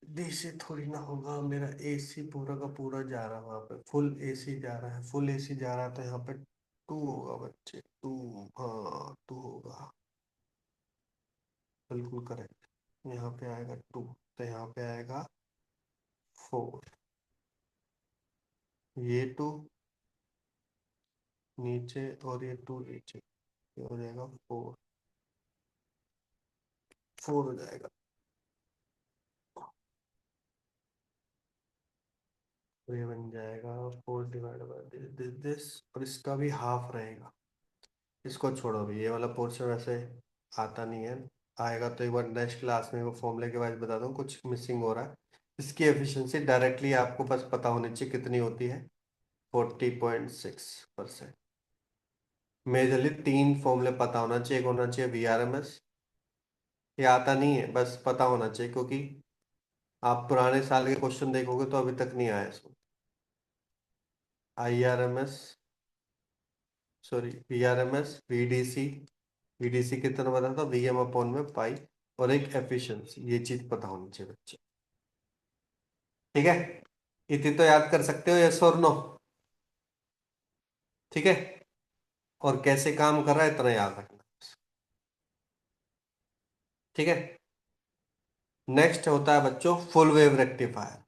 डीसी थोड़ी ना होगा, मेरा एसी पूरा का पूरा जा रहा है वहां पे, फुल एसी जा रहा है, फुल एसी जा रहा है, तो यहाँ पे टू होगा बच्चे, टू। हाँ टू होगा, बिल्कुल करेक्ट। यहाँ पे आएगा टू, तो यहाँ पे आएगा 4। ये टू नीचे और ये टू नीचे, ये हो जाएगा 4। 4 हो जाएगा, और ये बन जाएगा 4 डिवाइड बाई दिस, और इसका भी हाफ रहेगा। इसको छोड़ो अभी, ये वाला पोर्शन वैसे आता नहीं है, आएगा तो एक बार नेक्स्ट क्लास में वो फॉर्मूले के बाद बता दूँ, कुछ मिसिंग हो रहा है। इसकी एफिशिएंसी डायरेक्टली आपको बस पता होनी चाहिए कितनी होती है, 40.6%। मेजरली 3 फॉर्मूले पता होना चाहिए। एक होना चाहिए वीआरएमएस, ये आता नहीं है, बस पता होना चाहिए, क्योंकि आप पुराने साल के क्वेश्चन देखोगे तो अभी तक नहीं आया इसमें। IRMS, sorry VRMS, VDC, VDC कितना बता था, वीएम अपॉन में पाई, और एक एफिशिएंसी, ये चीज पता होनी चाहिए बच्चे। ठीक है? इतनी तो याद कर सकते हो, यस और नो? ठीक है? और कैसे काम कर रहा है इतना याद रखना। ठीक है? नेक्स्ट होता है बच्चों full wave rectifier.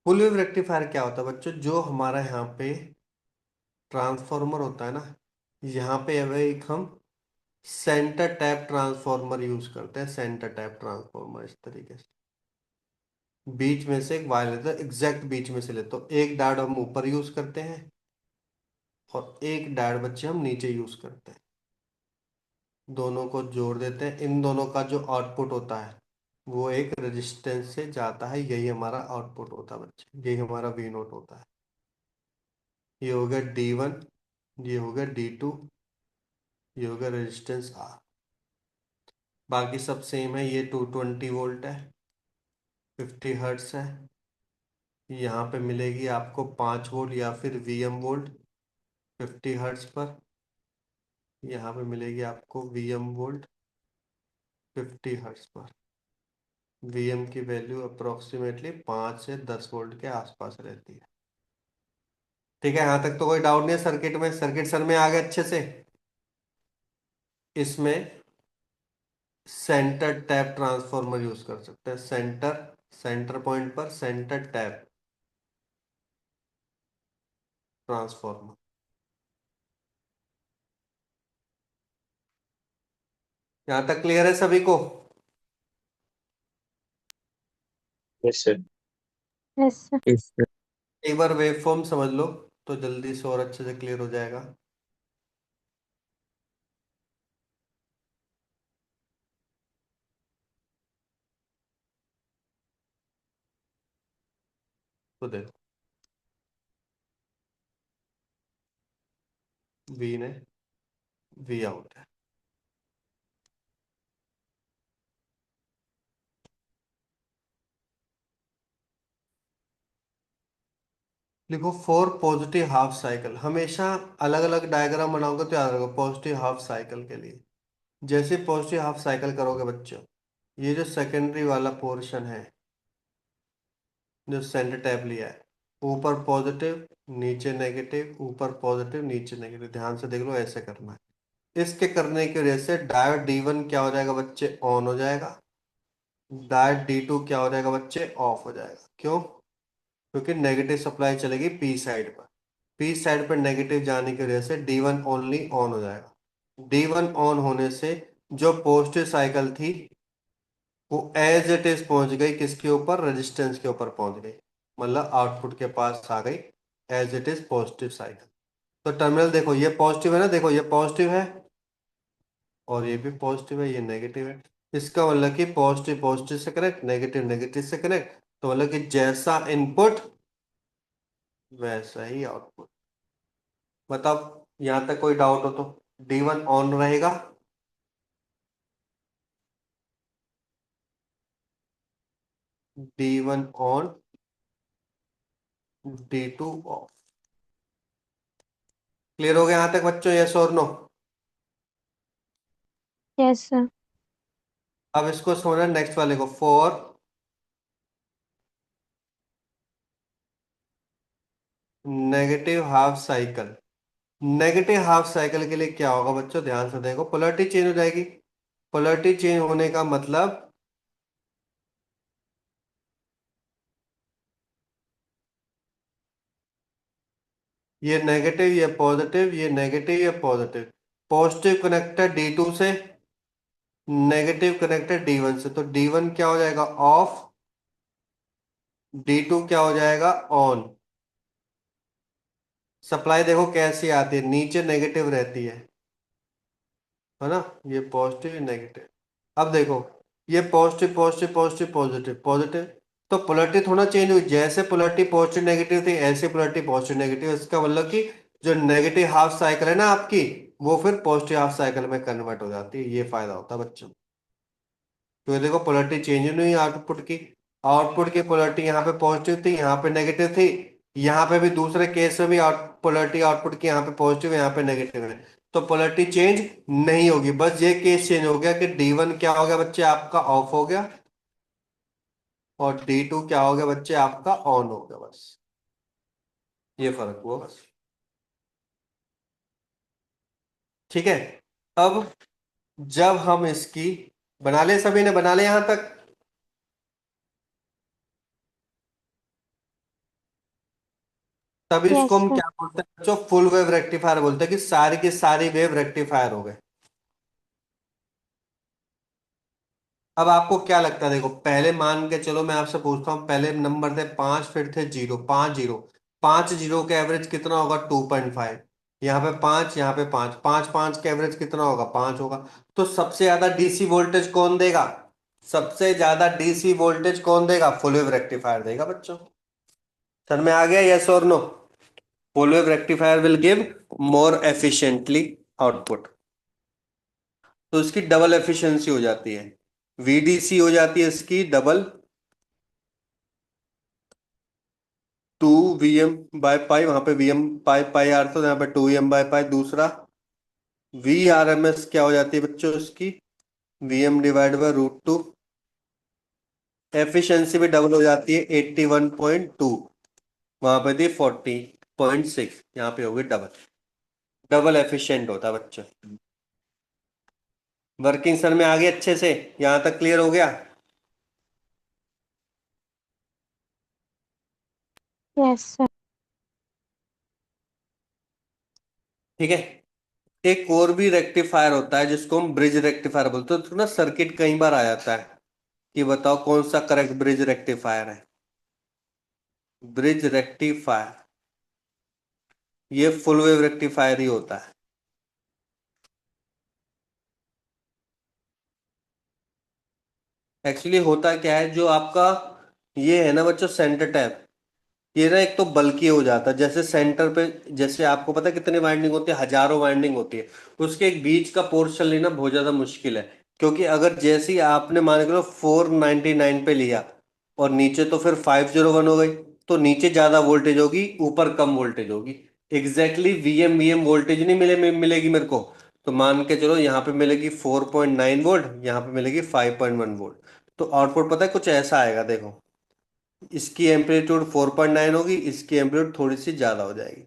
Full wave rectifier क्या होता है बच्चों? जो हमारा यहाँ पे ट्रांसफॉर्मर होता है ना, यहाँ पे अब एक हम सेंटर टैप ट्रांसफॉर्मर यूज करते हैं। सेंटर टैप ट्रांसफॉर्मर इस तरीके से, बीच में से एक वायर लेते हैं, एग्जैक्ट बीच में से लेते, तो एक डायोड हम ऊपर यूज करते हैं और एक डायोड बच्चे हम नीचे यूज करते हैं। दोनों को जोड़ देते हैं, इन दोनों का जो आउटपुट होता है वो एक रेजिस्टेंस से जाता है, यही हमारा आउटपुट होता है बच्चे, यही हमारा वी नोट होता है। ये हो गया D1, ये हो गया D2, ये हो गया रेजिस्टेंस R। बाकी सब सेम है, ये 220 वोल्ट है, 50 हर्ट्स है। यहाँ पे मिलेगी आपको 5 वोल्ट या फिर Vm वोल्ट 50 हर्ट्स पर। यहाँ पे मिलेगी आपको Vm वोल्ट 50 हर्ट्स पर। Vm की वैल्यू अप्रोक्सीमेटली 5 से 10 वोल्ट के आसपास रहती है। ठीक है, यहाँ तक तो कोई डाउट नहीं है सर्किट में? सर्किट सर में आ गया अच्छे से? इसमें सेंटर टैप ट्रांसफॉर्मर यूज कर सकते हैं, सेंटर, सेंटर पॉइंट पर सेंटर टैप ट्रांसफॉर्मर। यहाँ तक क्लियर है सभी को? Yes sir. Yes sir. Yes sir. एक बार वेव फॉर्म समझ लो तो जल्दी से और अच्छे से क्लियर हो जाएगा। तो देखो, वी ने, वी आउट है, लिखो फॉर पॉजिटिव हाफ साइकिल। हमेशा अलग अलग डायग्राम बनाओगे तो याद रखो पॉजिटिव हाफ साइकिल के लिए। जैसे पॉजिटिव हाफ साइकिल करोगे बच्चों, ये जो सेकेंडरी वाला पोर्शन है, जो सेंटर टैब लिया है, ऊपर पॉजिटिव नीचे नेगेटिव, ऊपर पॉजिटिव नीचे नेगेटिव, ध्यान से देख लो ऐसे करना है। इसके करने की वजह से डायोड D1 क्या हो जाएगा बच्चे, ऑन हो जाएगा। डायोड D2 क्या हो जाएगा बच्चे, ऑफ हो जाएगा। क्यों? क्योंकि नेगेटिव सप्लाई चलेगी पी साइड पर। पी साइड पर नेगेटिव जाने की वजह से D1 ओनली ऑन हो जाएगा। D1 ऑन होने से जो पॉजिटिव साइकिल थी वो एज इट इज पहुंच गई किसके ऊपर, रेजिस्टेंस के ऊपर पहुंच गई, मतलब आउटपुट के पास आ गई as it is positive cycle. तो टर्मिनल देखो, ये पॉजिटिव है ना, देखो ये पॉजिटिव है और ये भी पॉजिटिव है, ये नेगेटिव है। इसका मतलब कि पॉजिटिव पॉजिटिव से कनेक्ट, नेगेटिव नेगेटिव से कनेक्ट, तो मतलब कि जैसा इनपुट वैसा ही आउटपुट। बताओ, यहां तक कोई डाउट हो तो। D1 ऑन रहेगा, D1 on, D2 of. Clear हो गया यहां तक बच्चों, यस और नो? Yes sir. अब इसको समझना नेक्स्ट वाले को, for negative half cycle. Negative half cycle के लिए क्या होगा बच्चों, ध्यान से देखो, पोलैरिटी चेंज हो जाएगी। पोलैरिटी चेंज होने का मतलब ये नेगेटिव ये पॉजिटिव, ये नेगेटिव ये पॉजिटिव। पॉजिटिव कनेक्टेड D2 से, नेगेटिव कनेक्टेड D1 से, तो D1 क्या हो जाएगा, ऑफ, D2 क्या हो जाएगा, ऑन। सप्लाई देखो कैसी आती है, नीचे नेगेटिव रहती है ना, ये पॉजिटिव ये नेगेटिव। अब देखो, ये positive positive positive positive positive, तो पोलैरिटी थोड़ा चेंज हुई। जैसे पोलैरिटी पॉजिटिव नेगेटिव थी ऐसे पोलैरिटी पॉजिटिव नेगेटिव। इसका मतलब कि जो नेगेटिव हाफ साइकिल है ना आपकी, वो फिर पॉजिटिव हाफ साइकिल में कन्वर्ट हो जाती है। ये फायदा होता है बच्चों। तो ये देखो पोलैरिटी चेंज नहीं हुई आउटपुट की। आउटपुट की पोलैरिटी यहाँ पे पॉजिटिव थी, यहाँ पे नेगेटिव थी। यहाँ पे भी दूसरे केस में भी पोलैरिटी आउटपुट की यहाँ पे पॉजिटिव है, यहाँ पे नेगेटिव है। तो पोलैरिटी चेंज नहीं होगी, बस ये केस चेंज हो गया कि D1 क्या हो गया बच्चे आपका, ऑफ हो गया, और D2 क्या हो गया बच्चे आपका, ऑन हो गया। बस ये फर्क हुआ बस। ठीक है। अब जब हम इसकी बना ले, सभी ने बना ले यहां तक? तब यस इसको हम सर। क्या बोलते हैं बच्चों, फुल वेव रेक्टिफायर बोलते हैं, कि सारी की सारी वेव रेक्टिफायर हो गए। अब आपको क्या लगता है, देखो पहले मान के चलो, मैं आपसे पूछता हूँ, पहले नंबर थे 5 फिर थे 0, 5 जीरो। 5 जीरो का एवरेज कितना होगा, 2.5। यहाँ पे 5, यहाँ पे 5, 5 5 का एवरेज कितना होगा, 5 होगा। तो सबसे ज्यादा डीसी वोल्टेज कौन देगा, सबसे ज्यादा डीसी वोल्टेज कौन देगा, फुल वेव रेक्टिफायर देगा बच्चों। सर में आ गया, यस और no? Full wave rectifier will give more efficiently output. तो इसकी डबल एफिशिएंसी हो जाती है, VDC हो जाती है इसकी डबल, 2 VM/π, वहां पे VM पाई पाई आर, तो यहाँ पे 2 VM/π। दूसरा VRMS क्या हो जाती है बच्चों इसकी, VM/√2। एफिशिएंसी भी डबल हो जाती है, 81.2, वहां पे थी 40.6, यहाँ पे होगी डबल। डबल एफिशिएंट होता है बच्चों। वर्किंग सर में आगे अच्छे से, यहां तक क्लियर हो गया? Yes sir. ठीक है। एक और भी रेक्टिफायर होता है जिसको हम ब्रिज रेक्टिफायर बोलते हैं, तो ना सर्किट कई बार आ जाता है कि बताओ कौन सा करेक्ट ब्रिज रेक्टिफायर है। ब्रिज रेक्टिफायर ये फुल वेव रेक्टिफायर ही होता है। एक्चुअली होता क्या है, जो आपका ये है ना बच्चों सेंटर टैप, ये ना एक तो बल्कि हो जाता है। जैसे सेंटर पे, जैसे आपको पता है कितनी वाइंडिंग होती है, हजारों वाइंडिंग होती है। उसके एक बीच का पोर्शन लेना बहुत ज्यादा मुश्किल है। क्योंकि अगर जैसे ही आपने मान के लो 499 पे लिया और नीचे तो फिर 501 हो गई, तो नीचे ज्यादा वोल्टेज होगी, ऊपर कम वोल्टेज होगी। एग्जैक्टली वीएम वीएम वोल्टेज नहीं मिलेगी मेरे को। तो मान के चलो यहाँ पे मिलेगी 4.9 वोल्ट, यहाँ पे मिलेगी 5.1 वोल्ट। तो आउटपुट पता है कुछ ऐसा आएगा, देखो। इसकी एम्पलीट्यूड 4.9 होगी, इसकी एम्पलीट्यूड थोड़ी सी ज्यादा हो जाएगी।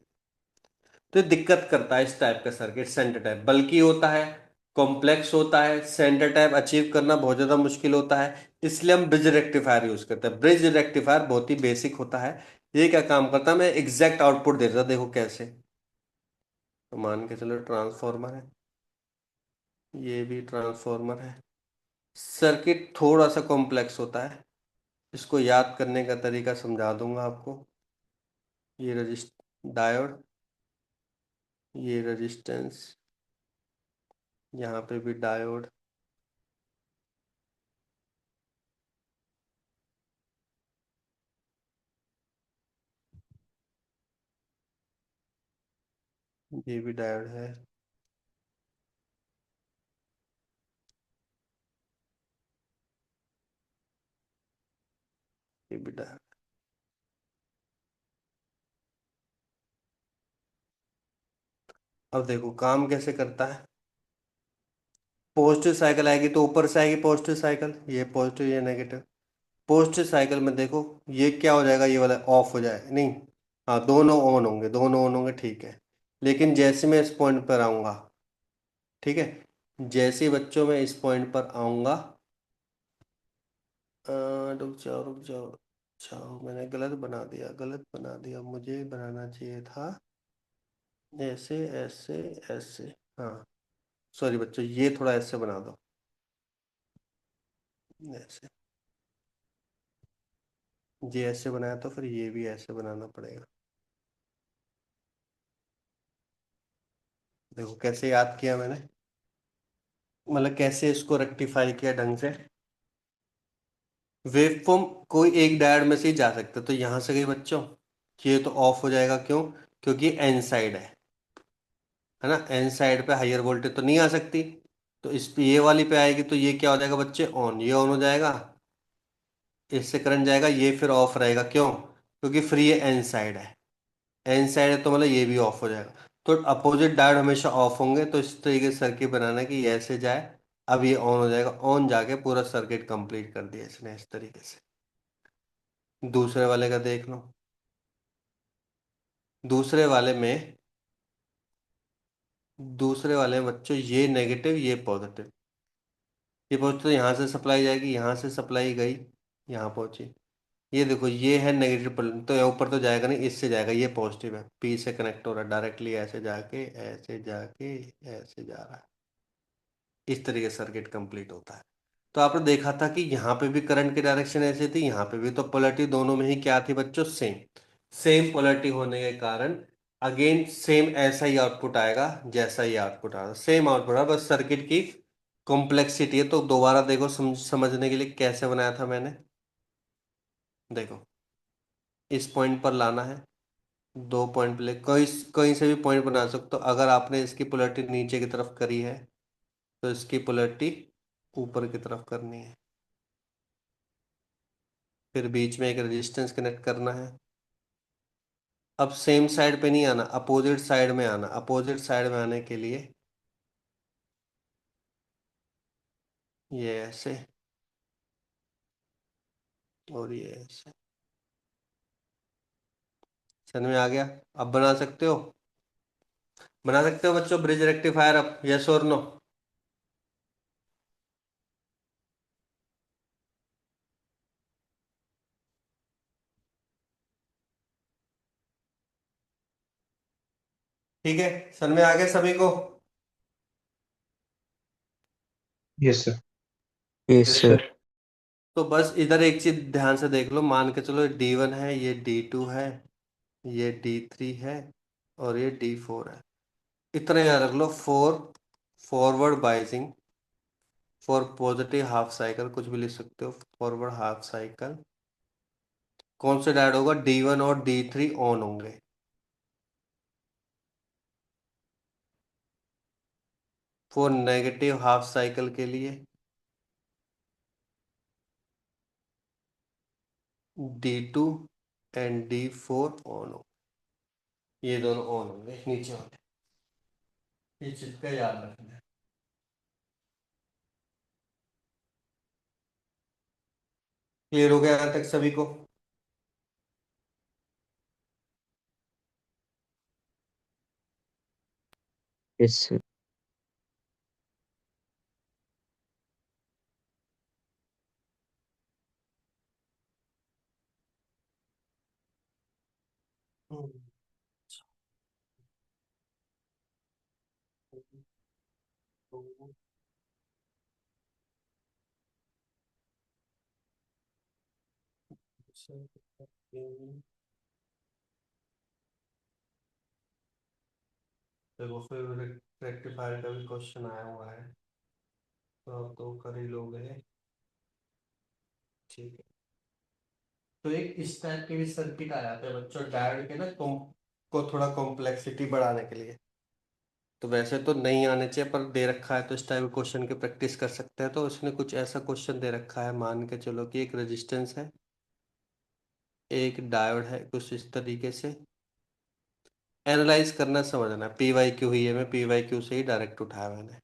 तो ये दिक्कत करता है इस टाइप का सर्किट। सेंटर टाइप बल्कि होता है, कॉम्प्लेक्स होता है, सेंटर टाइप अचीव करना बहुत ज्यादा मुश्किल होता है। इसलिए हम ब्रिज रेक्टिफायर यूज करते हैं। ब्रिज रेक्टिफायर बहुत ही बेसिक होता है। ये क्या काम करता है, मैं एग्जैक्ट आउटपुट दे देता, देखो कैसे। तो मान के चलो ट्रांसफॉर्मर है, ये भी ट्रांसफॉर्मर है। सर्किट थोड़ा सा कॉम्प्लेक्स होता है, इसको याद करने का तरीका समझा दूंगा आपको। ये रजिस्ट डायोड, ये रेजिस्टेंस, यहाँ पे भी डायोड, ये भी डायोड है, ये भी डायोड। अब देखो काम कैसे करता है। पॉजिटिव साइकिल आएगी तो ऊपर से आएगी पॉजिटिव साइकिल, ये पॉजिटिव ये नेगेटिव। पॉजिटिव साइकिल में देखो ये क्या हो जाएगा, ये वाला ऑफ हो जाएगा नहीं। हाँ दोनों ऑन होंगे, दोनों ऑन होंगे, ठीक है। लेकिन जैसे मैं इस पॉइंट पर आऊंगा, ठीक है, जैसे ही बच्चों में इस पॉइंट पर आऊंगा, रुक जाओ जाओ, मैंने गलत बना दिया, गलत बना दिया, मुझे बनाना चाहिए था ऐसे ऐसे ऐसे। हाँ सॉरी बच्चों, ये थोड़ा ऐसे बना दो, ऐसे। ये ऐसे बनाया तो फिर ये भी ऐसे बनाना पड़ेगा। देखो कैसे याद किया मैंने, मतलब कैसे इसको रेक्टिफाई किया ढंग से। वेव फॉर्म कोई एक डायोड में से ही जा सकता है, तो यहां से गई बच्चों, ये तो ऑफ हो जाएगा, क्यों? क्योंकि एन साइड है ना, एन साइड पे हायर वोल्टेज तो नहीं आ सकती। तो इस पे ये वाली पे आएगी तो ये क्या हो जाएगा बच्चे, ऑन, ये ऑन हो जाएगा। इससे करंट जाएगा, ये फिर ऑफ रहेगा, क्यों? क्योंकि फ्री है, एन साइड है। एन साइड है तो मतलब ये भी ऑफ हो जाएगा। तो अपोजिट डायोड हमेशा ऑफ होंगे, तो इस तरीके से सर्किट बनाना है कि ये ऐसे जाए। अब ये ऑन हो जाएगा, ऑन जाके पूरा सर्किट कंप्लीट कर दिया इसने इस तरीके से। दूसरे वाले का देख लो। दूसरे वाले में दूसरे वाले में बच्चों ये नेगेटिव ये पॉजिटिव। ये पॉजिटिव यहाँ से सप्लाई जाएगी, यहाँ से सप्लाई गई, यहाँ पहुंची। ये देखो ये है नेगेटिव, तो ये ऊपर तो जाएगा नहीं, इससे जाएगा, ये पॉजिटिव है, पी से कनेक्ट हो रहा है डायरेक्टली, ऐसे जाके ऐसे जाके ऐसे जा रहा है। इस तरीके से सर्किट कंप्लीट होता है। तो आपने देखा था कि यहाँ पे भी करंट की डायरेक्शन ऐसी थी, यहाँ पे भी, तो पोलैरिटी दोनों में ही क्या थी बच्चों, सेम। सेम पोलैरिटी होने के कारण अगेन सेम ऐसा ही आउटपुट आएगा, जैसा ही आउटपुट आएगा सेम आउटपुट आएगा, बस सर्किट की कॉम्प्लेक्सिटी है। तो दोबारा देखो समझने के लिए कैसे बनाया था मैंने। देखो इस पॉइंट पर लाना है, दो पॉइंट पे कहीं कहीं से भी पॉइंट बना सकते हो। अगर आपने इसकी पोलैरिटी नीचे की तरफ करी है तो इसकी पोलैरिटी ऊपर की तरफ करनी है। फिर बीच में एक रेजिस्टेंस कनेक्ट करना है। अब सेम साइड पे नहीं आना, अपोजिट साइड में आना। अपोजिट साइड में आने के लिए ये ऐसे और ये ऐसे। समझ में आ गया? अब बना सकते हो बच्चों ब्रिज रेक्टिफायर, अब यस और नो? ठीक है, समझ में आ गया सभी को? Yes sir. Yes Yes, sir. sir. तो बस इधर एक चीज ध्यान से देख लो, मान के चलो D1 है, ये D2 है, ये D3 है, और ये D4 है। इतना याद रख लो, forward biasing for positive half cycle, कुछ भी लिख सकते हो, फॉरवर्ड हाफ साइकिल कौन से डायोड होगा, D1 और D3 ऑन होंगे। फॉर नेगेटिव हाफ साइकिल के लिए D2 एंड D4 ऑन हो, ये दोनों ऑन होंगे नीचे वाले। ये चीज का याद रखना है। क्लियर हो गया यहाँ तक सभी को? Yes sir. देखो फिर रेक्टिफायर का भी क्वेश्चन आया हुआ है, तो आप तो कर ही लोगे। ठीक है, तो एक इस टाइप के भी सर्किट आ जाते हैं बच्चों डायोड के ना, को थोड़ा कॉम्प्लेक्सिटी बढ़ाने के लिए। तो वैसे तो नहीं आने चाहिए, पर दे रखा है तो इस टाइप के क्वेश्चन की प्रैक्टिस कर सकते हैं। तो उसने कुछ ऐसा क्वेश्चन दे रखा है, मान के चलो कि एक रेजिस्टेंस है, एक डायोड है, कुछ इस तरीके से एनालाइज करना समझना। पी वाई क्यू ही है, मैं पी वाई क्यू से ही डायरेक्ट उठाया मैंने।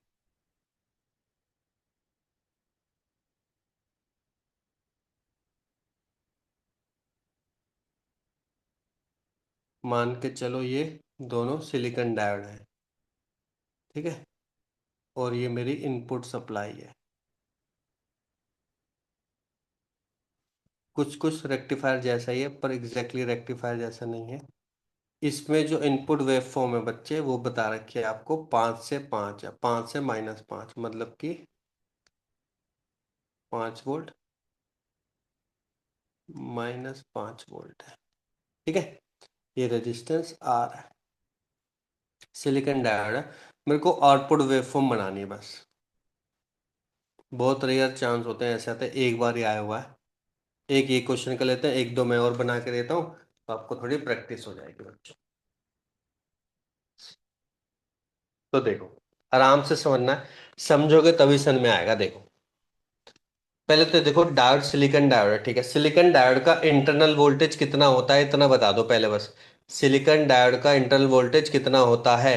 मान के चलो ये दोनों सिलिकॉन डायोड है, ठीक है, और ये मेरी इनपुट सप्लाई है। कुछ कुछ रेक्टिफायर जैसा ही है, पर एग्जैक्टली रेक्टिफायर जैसा नहीं है। इसमें जो इनपुट वेव फॉर्म है बच्चे, वो बता रखी है आपको 5 से 5 है, 5 से -5, मतलब कि 5 वोल्ट -5 वोल्ट है, ठीक है। ये रेजिस्टेंस आर है, सिलिकॉन डायोड है। मेरे को आउटपुट वेव फॉर्म बनानी है बस। बहुत रेयर चांस होते हैं ऐसे आते हैं, एक बार ही आया हुआ है। एक ये क्वेश्चन कर लेते हैं, एक दो मैं और बना के देता हूँ, तो आपको थोड़ी प्रैक्टिस हो जाएगी बच्चों। तो देखो, आराम से समझना है, समझोगे तभी समझ में आएगा। देखो पहले तो देखो, डायोड सिलिकॉन डायोड है, ठीक है। सिलिकॉन डायोड का इंटरनल वोल्टेज कितना होता है, इतना बता दो पहले बस। सिलिकॉन डायोड का इंटरनल वोल्टेज कितना होता है?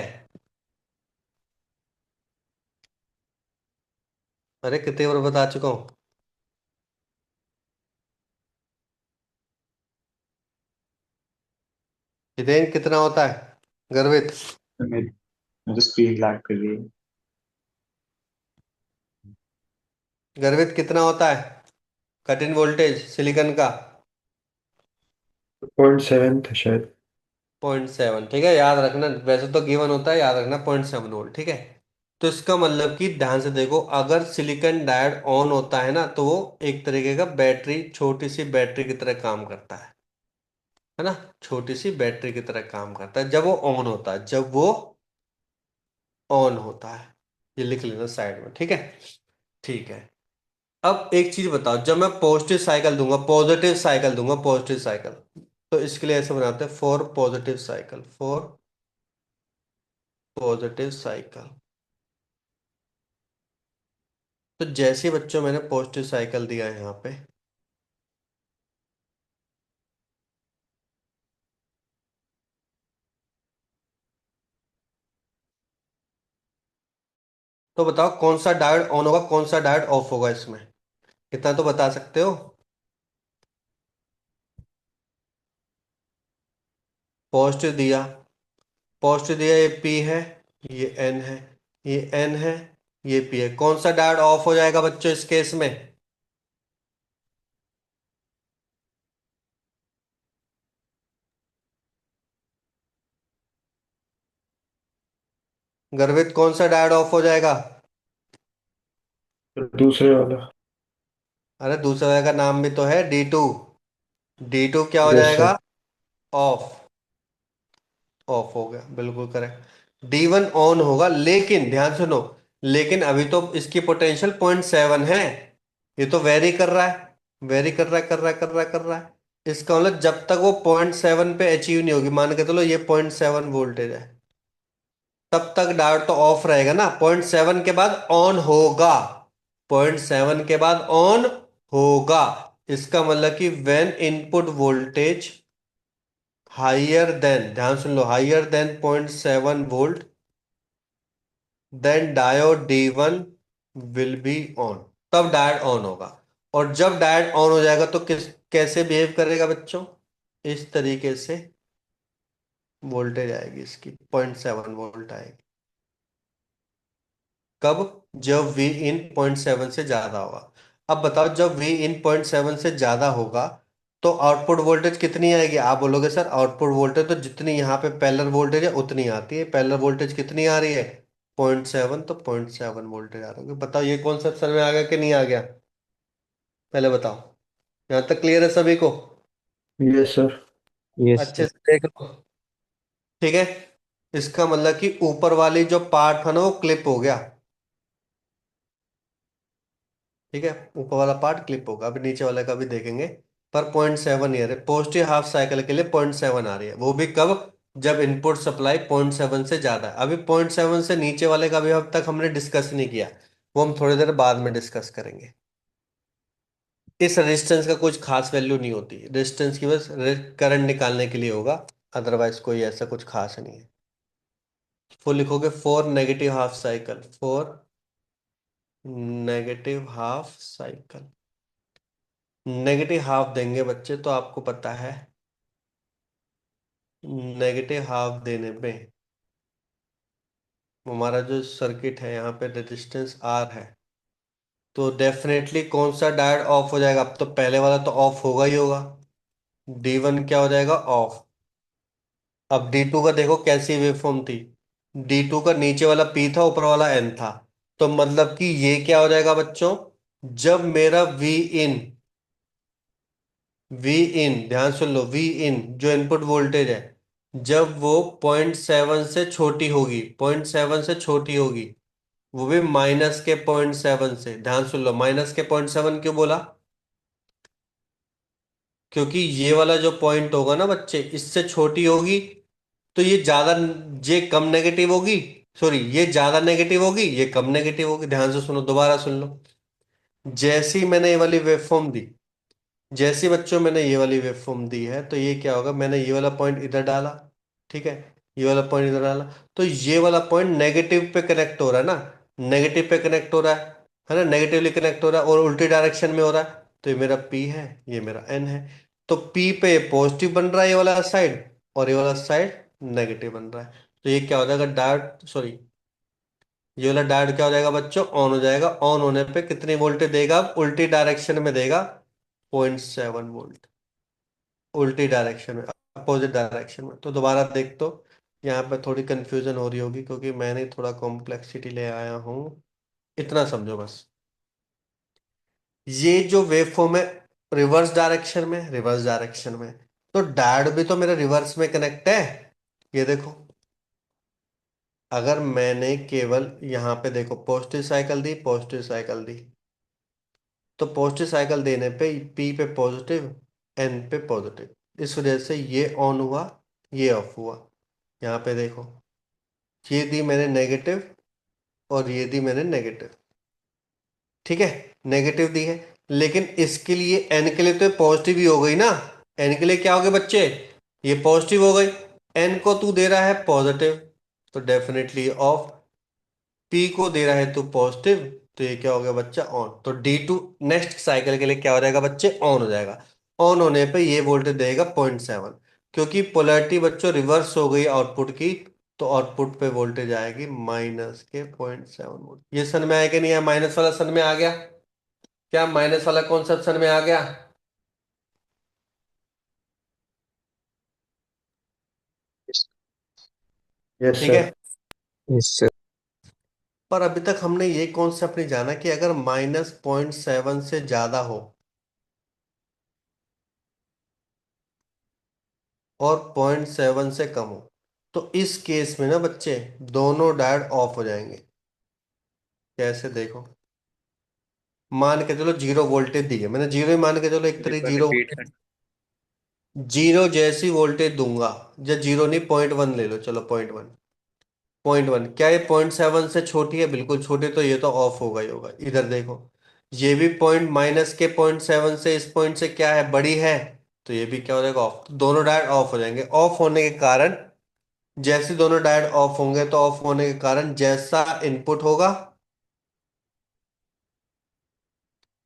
अरे कितने बार बता चुका हूँ। हितेन कितना होता है? गर्वित? मेरे स्क्रीन लैग कर रही है। गर्वित कितना होता है कट इन वोल्टेज सिलिकॉन का? 0.7 था शायद। 0.7, ठीक है, याद रखना। वैसे तो गिवन होता है, याद रखना 0.7 वोल्ट, ठीक है। तो इसका मतलब कि ध्यान से देखो, अगर सिलिकॉन डायोड ऑन होता है ना, तो वो एक तरीके का बैटरी, छोटी सी बैटरी की तरह काम करता है ना। छोटी सी बैटरी की तरह काम करता है जब वो ऑन होता है, जब वो ऑन होता है। ये लिख लेना साइड में, ठीक है। ठीक है, अब एक चीज बताओ, जब मैं पॉजिटिव साइकिल दूंगा, पॉजिटिव साइकिल दूंगा, पॉजिटिव साइकिल, तो इसके लिए ऐसे बनाते हैं, for positive cycle, for positive cycle. तो जैसे ही बच्चों मैंने पॉजिटिव साइकिल दिया है यहाँ पे, तो बताओ कौन सा डायोड ऑन होगा, कौन सा डायोड ऑफ होगा इसमें? इतना तो बता सकते हो। पॉजिटिव दिया, पॉजिटिव दिया, ये पी है, ये एन है, ये एन है, ये पी है। कौन सा डायोड ऑफ हो जाएगा बच्चों इस केस में? गर्वित कौन सा डायोड ऑफ हो जाएगा? दूसरे वाला। अरे दूसरे वाले का नाम भी तो है, D2। D2 क्या हो यस जाएगा? सर। ऑफ। ऑफ हो गया, बिल्कुल करेक्ट। D1 ऑन होगा, लेकिन ध्यान सुनो, लेकिन अभी तो इसकी पोटेंशियल 0.7 है। ये तो वेरी कर रहा है, वेरी कर रहा है, कर रहा है, कर रहा है, कर रहा है। इसका मतलब जब तक वो 0.7 पे अचीव नहीं होगी, मान के चलो ये 0.7 वोल्टेज है, तब तक डायोड तो ऑफ रहेगा ना। 0.7 के बाद ऑन होगा, 0.7 के बाद ऑन होगा। इसका मतलब कि when input voltage higher than, ध्यान सुन लो, higher than 0.7 volt, then diode D1 will be on, तब डायोड ऑन होगा। और जब डायोड ऑन हो जाएगा तो किस कैसे बिहेव करेगा बच्चों? इस तरीके से वोल्टेज आएगी इसकी, 0.7 वोल्ट आएगी। कब? जब V इन 0.7 से ज्यादा होगा। अब बताओ, जब V इन 0.7 से ज्यादा होगा तो आउटपुट वोल्टेज कितनी आएगी? आप बोलोगे सर आउटपुट वोल्टेज तो जितनी यहाँ पे पैरेलल वोल्टेज है उतनी आती है। पैरेलल वोल्टेज कितनी आ रही है? 0.7, तो 0.7 वोल्टेज आ रहा है। बताओ ये कॉन्सेप्ट समझ में आ गया कि नहीं आ गया? पहले बताओ, यहाँ तक क्लियर है सभी को? Yes sir. यस अच्छे सर। से देख लो। ठीक है, इसका मतलब कि ऊपर वाली जो पार्ट है ना वो क्लिप हो गया। ठीक है, ऊपर वाला पार्ट क्लिप होगा, अभी नीचे वाले का भी देखेंगे। पर 0.7 ईयर है, पॉजिटिव हाफ साइकिल के लिए 0.7 आ रही है, वो भी कब? जब इनपुट सप्लाई 0.7 से ज्यादा है। अभी 0.7 से नीचे वाले का भी अब तक हमने डिस्कस नहीं किया, वो हम थोड़ी देर बाद में डिस्कस करेंगे। इस रेजिस्टेंस का कुछ खास वैल्यू नहीं होती, रेजिस्टेंस की बस करंट निकालने के लिए होगा, अदरवाइज कोई ऐसा कुछ खास नहीं है। वो लिखोगे for negative half cycle, for negative half cycle. Negative half देंगे बच्चे तो आपको पता है, नेगेटिव हाफ देने पे हमारा जो सर्किट है यहाँ पे रेजिस्टेंस R है, तो डेफिनेटली कौन सा डायोड ऑफ हो जाएगा? अब तो पहले वाला तो ऑफ होगा ही होगा, D1 क्या हो जाएगा? ऑफ। अब D2 का देखो कैसी वेवफॉर्म थी, D2 का नीचे वाला P था, ऊपर वाला N था। तो मतलब कि ये क्या हो जाएगा बच्चों? जब मेरा वी इन, ध्यान सुन लो, वी इन जो इनपुट वोल्टेज है, जब वो 0.7 से छोटी होगी, 0.7 से छोटी होगी, वो भी माइनस के 0.7 से, ध्यान सुन लो, माइनस के 0.7 क्यों बोला? क्योंकि ये वाला जो पॉइंट होगा ना बच्चे, इससे छोटी होगी तो ये ज्यादा, ये कम नेगेटिव होगी, सॉरी ये ज्यादा नेगेटिव होगी, ये कम नेगेटिव होगी। ध्यान से सुनो, दोबारा सुन लो। जैसी मैंने ये वाली वेवफॉर्म दी, जैसे बच्चों मैंने ये वाली वेवफॉर्म दी है, तो ये क्या होगा, मैंने ये वाला पॉइंट इधर डाला, ठीक है, ये वाला पॉइंट इधर डाला, तो ये वाला पॉइंट नेगेटिव पे कनेक्ट हो रहा है ना, नेगेटिव पे कनेक्ट हो रहा है ना, नेगेटिवली कनेक्ट हो रहा है और उल्टी डायरेक्शन में हो रहा है। तो ये मेरा P है, ये मेरा N है। तो P पे पॉजिटिव बन रहा है ये वाला साइड, और ये वाला साइड नेगेटिव बन रहा है। तो ये क्या हो जाएगा, डायोड, सॉरी, ये वाला डायोड क्या हो जाएगा बच्चों? ऑन हो जाएगा। ऑन होने पे कितनी वोल्टेज देगा? अब उल्टी डायरेक्शन में देगा, 0.7 वोल्ट, उल्टी डायरेक्शन में, अपोजिट डायरेक्शन में। तो दोबारा देख, तो यहाँ पे थोड़ी कंफ्यूजन हो रही होगी क्योंकि मैंने थोड़ा कॉम्प्लेक्सिटी ले आया हूँ, इतना समझो बस। ये जो वेव फॉर्म है रिवर्स डायरेक्शन में, रिवर्स डायरेक्शन में, तो डायोड भी तो मेरा रिवर्स में कनेक्ट है। ये देखो, अगर मैंने केवल यहाँ पे देखो पॉजिटिव साइकिल दी, पॉजिटिव साइकिल दी, तो पॉजिटिव साइकिल देने पे P पे पॉजिटिव, N पे पॉजिटिव, इस वजह से ये ऑन हुआ, ये ऑफ हुआ। यहाँ पे देखो, ये दी मैंने नेगेटिव और ये दी मैंने नेगेटिव, ठीक है, नेगेटिव दी है। लेकिन इसके लिए N के लिए तो पॉजिटिव ही हो गई ना, N के लिए क्या हो गए बच्चे? ये पॉजिटिव हो गई। N को तू दे रहा है पॉजिटिव, तो डेफिनेटली ऑफ। P को दे रहा है तो पॉजिटिव, तो ये क्या हो गया बच्चा? ऑन। तो D2 नेक्स्ट साइकिल के लिए क्या हो जाएगा बच्चे? ऑन हो जाएगा। ऑन होने पे ये वोल्टेज देगा 0.7, क्योंकि पोलैरिटी बच्चों रिवर्स हो गई आउटपुट की, तो आउटपुट पे वोल्टेज आएगी माइनस के 0.7 वोल्ट। ये सन में आया कि नहीं आया? माइनस वाला सन में आ गया क्या? माइनस वाला कॉन्सेप्ट सन में आ गया? यस ठीक सर। है, यस सर। पर अभी तक हमने ये कॉन्सेप्ट नहीं जाना कि अगर -0.7 से ज्यादा हो और 0.7 से कम हो, तो इस केस में ना बच्चे दोनों डायोड ऑफ हो जाएंगे। कैसे देखो, मान के चलो जीरो वोल्टेज दी है, मैंने जीरो ही मान के चलो, एक तरह जीरो रिपीट वोल्टेज, कर। जीरो जैसी वोल्टेज दूंगा, या जीरो नहीं, 0.1 ले लो, चलो 0.1, 0.1 क्या ये 0.7 से छोटी है? बिल्कुल छोटी, तो ये तो ऑफ होगा ही होगा। इधर देखो, ये भी पॉइंट माइनस के 0.7 से, इस पॉइंट से क्या है, बड़ी है, तो ये भी क्या हो जाएगा, ऑफ। दोनों डायोड ऑफ हो जाएंगे। ऑफ होने के कारण, जैसे दोनों डायोड ऑफ होंगे तो ऑफ होने के कारण जैसा इनपुट होगा,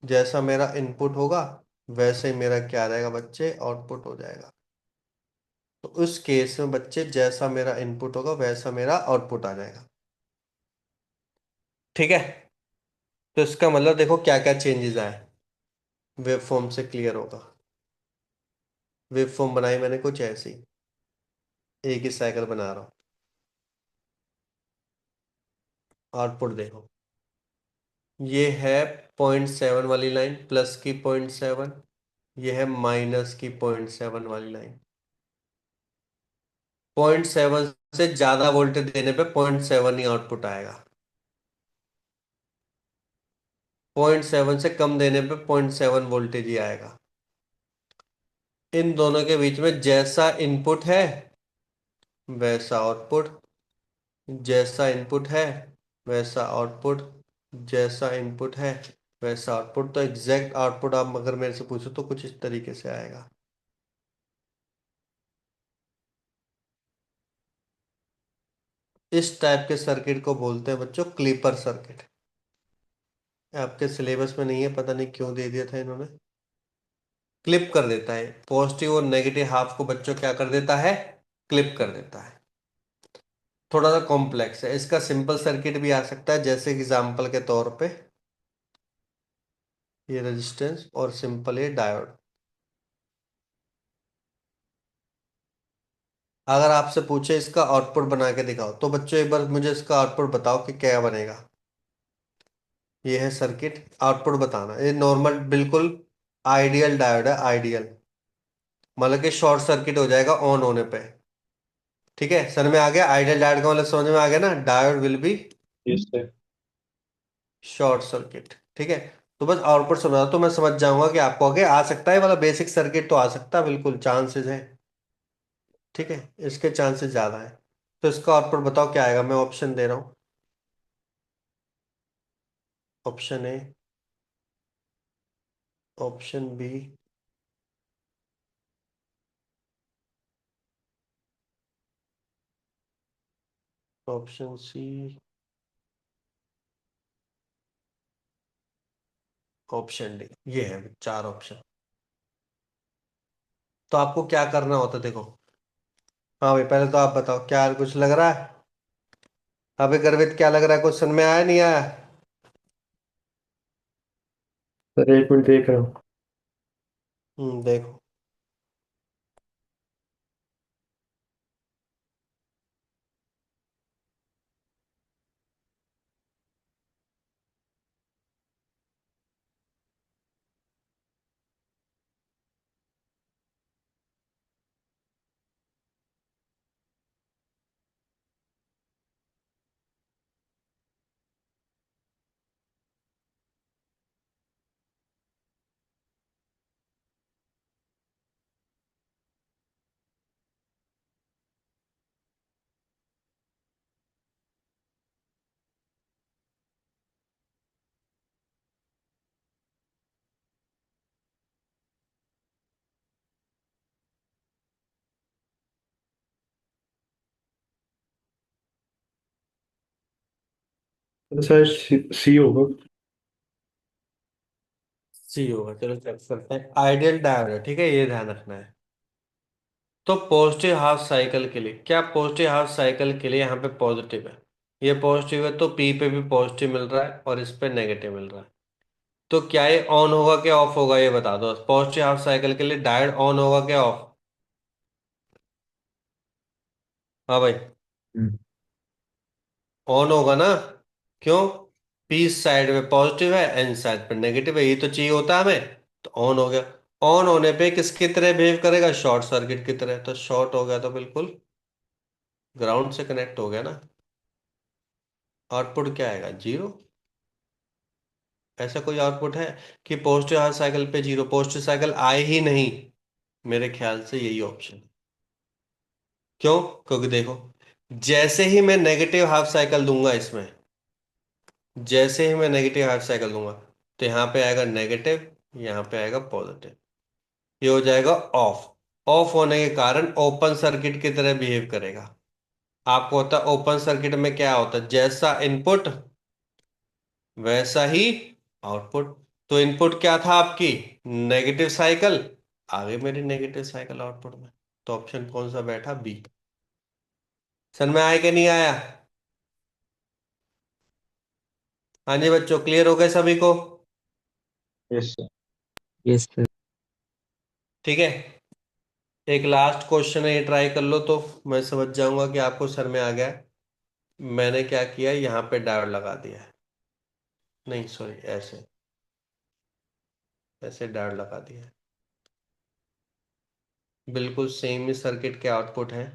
जैसा मेरा इनपुट होगा वैसे ही मेरा क्या आ जाएगा बच्चे, आउटपुट हो जाएगा। तो उस केस में बच्चे जैसा मेरा इनपुट होगा वैसा मेरा आउटपुट आ जाएगा। ठीक है। तो इसका मतलब देखो क्या क्या चेंजेस आए, वेव फॉर्म से क्लियर होगा। वेव फॉर्म बनाई मैंने कुछ ऐसी, एक ही साइकिल बना रहा हूं। आउटपुट देखो, ये है 0.7 वाली लाइन, प्लस की 0.7, ये है माइनस की 0.7 वाली लाइन। 0.7 से ज्यादा वोल्टेज देने पे 0.7 ही आउटपुट आएगा। 0.7 से कम देने पे 0.7 वोल्टेज ही आएगा। इन दोनों के बीच में जैसा इनपुट है वैसा आउटपुट, जैसा इनपुट है वैसा आउटपुट, जैसा इनपुट है वैसा आउटपुट। तो एग्जैक्ट आउटपुट आप अगर मेरे से पूछो तो कुछ इस तरीके से आएगा। इस टाइप के सर्किट को बोलते हैं बच्चों क्लीपर सर्किट। आपके सिलेबस में नहीं है, पता नहीं क्यों दे दिया था इन्होंने। क्लिप कर देता है, पॉजिटिव और नेगेटिव हाफ को बच्चों क्या कर देता है, क्लिप कर देता है। थोड़ा सा कॉम्प्लेक्स है, इसका सिंपल सर्किट भी आ सकता है, जैसे एग्जांपल के तौर पे ये रेजिस्टेंस और सिंपल ये डायोड। अगर आपसे पूछे इसका आउटपुट बना के दिखाओ तो बच्चों एक बार मुझे इसका आउटपुट बताओ कि क्या बनेगा। ये है सर्किट, आउटपुट बताना। ये नॉर्मल बिल्कुल आइडियल डायोड है, आइडियल। मतलब कि शॉर्ट सर्किट हो जाएगा ऑन होने पे। ठीक है, सर में आ गया आइडियल डायोड का मतलब, समझ में आ गया ना, diode will be yes sir. Short circuit. ठीक है। तो बस आउटपुट समझा तो मैं समझ जाऊंगा कि आपको आगे आ सकता है, मतलब बेसिक सर्किट तो आ सकता है, बिल्कुल चांसेस है। ठीक है, इसके चांसेस ज्यादा है। तो इसका आउटपुट बताओ क्या आएगा, मैं ऑप्शन दे रहा हूं। Option A, option B, option C, option D. ये है चार ऑप्शन। तो आपको क्या करना होता है देखो। हाँ भाई, पहले तो आप बताओ क्या कुछ लग रहा है। अभी गर्वित क्या लग रहा है, क्वेश्चन में आया नहीं आया। सर एक मिनट देख रहा हूँ। देखो। तो सर सी होगा। सी होगा, चलो चेक करते हैं। आइडियल डायोड है, ठीक है, ये ध्यान रखना है। तो पॉजिटिव हाफ साइकिल के लिए क्या, पॉजिटिव हाफ साइकिल के लिए यहाँ पे पॉजिटिव है, ये पॉजिटिव है तो पी पे भी पॉजिटिव मिल रहा है और इस पे नेगेटिव मिल रहा है। तो क्या ये ऑन होगा क्या ऑफ होगा, ये बता दो। पॉजिटिव हाफ साइकिल के लिए डायोड ऑन होगा क्या ऑफ। हाँ भाई, हम्म। ऑन होगा ना। क्यों, पी साइड में पॉजिटिव है, एन साइड पर नेगेटिव है, ये तो चाहिए होता है हमें। तो ऑन हो गया। ऑन होने पे किसकी तरह बिहेव करेगा, शॉर्ट सर्किट की तरह। तो शॉर्ट हो गया तो बिल्कुल ग्राउंड से कनेक्ट हो गया ना। आउटपुट क्या आएगा, जीरो। ऐसा कोई आउटपुट है कि पॉजिटिव हाफ साइकिल पे जीरो, पॉजिटिव साइकिल आए ही नहीं। मेरे ख्याल से यही ऑप्शन। क्यों, क्योंकि देखो, जैसे ही मैं नेगेटिव हाफ साइकिल दूंगा इसमें, जैसे ही मैं नेगेटिव हाफ साइकिल दूंगा तो यहाँ पे आएगा नेगेटिव, यहाँ पे आएगा पॉजिटिव। ये हो जाएगा ऑफ। ऑफ होने के कारण ओपन सर्किट की तरह बिहेव करेगा। आपको होता है ओपन सर्किट में क्या होता है, जैसा इनपुट वैसा ही आउटपुट। तो इनपुट क्या था आपकी, नेगेटिव साइकिल, आ गई मेरी नेगेटिव साइकिल आउटपुट में। तो ऑप्शन कौन सा बैठा, बी। समझ में आया कि नहीं आया? हाँ जी बच्चों, क्लियर हो गए सभी को? Yes sir. Yes sir. ठीक है, एक लास्ट क्वेश्चन है, ये ट्राई कर लो तो मैं समझ जाऊंगा कि आपको सर में आ गया है। मैंने क्या किया, यहाँ पे डायोड लगा दिया है, नहीं सॉरी, ऐसे ऐसे डायोड लगा दिया है। बिल्कुल सेम ही सर्किट के आउटपुट हैं,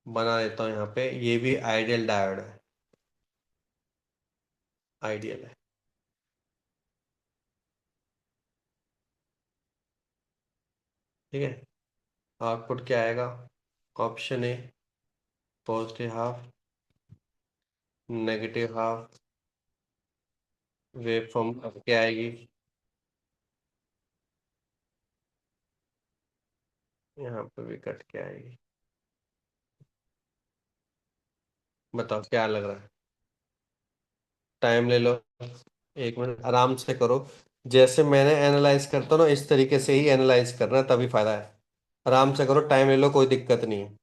बना देता हूँ यहाँ पे। ये भी आइडियल डायोड है, आइडियल है। ठीक है, आउटपुट क्या आएगा, option A positive half, negative half, wave form क्या आएगी, यहाँ पे भी कट के आएगी। बताओ क्या लग रहा है? टाइम ले लो, 1 मिनट आराम से करो। जैसे मैंने एनालाइज करता हूँ ना, इस तरीके से ही एनालाइज करना है, तभी फायदा है। आराम से करो, टाइम ले लो, कोई दिक्कत नहीं है।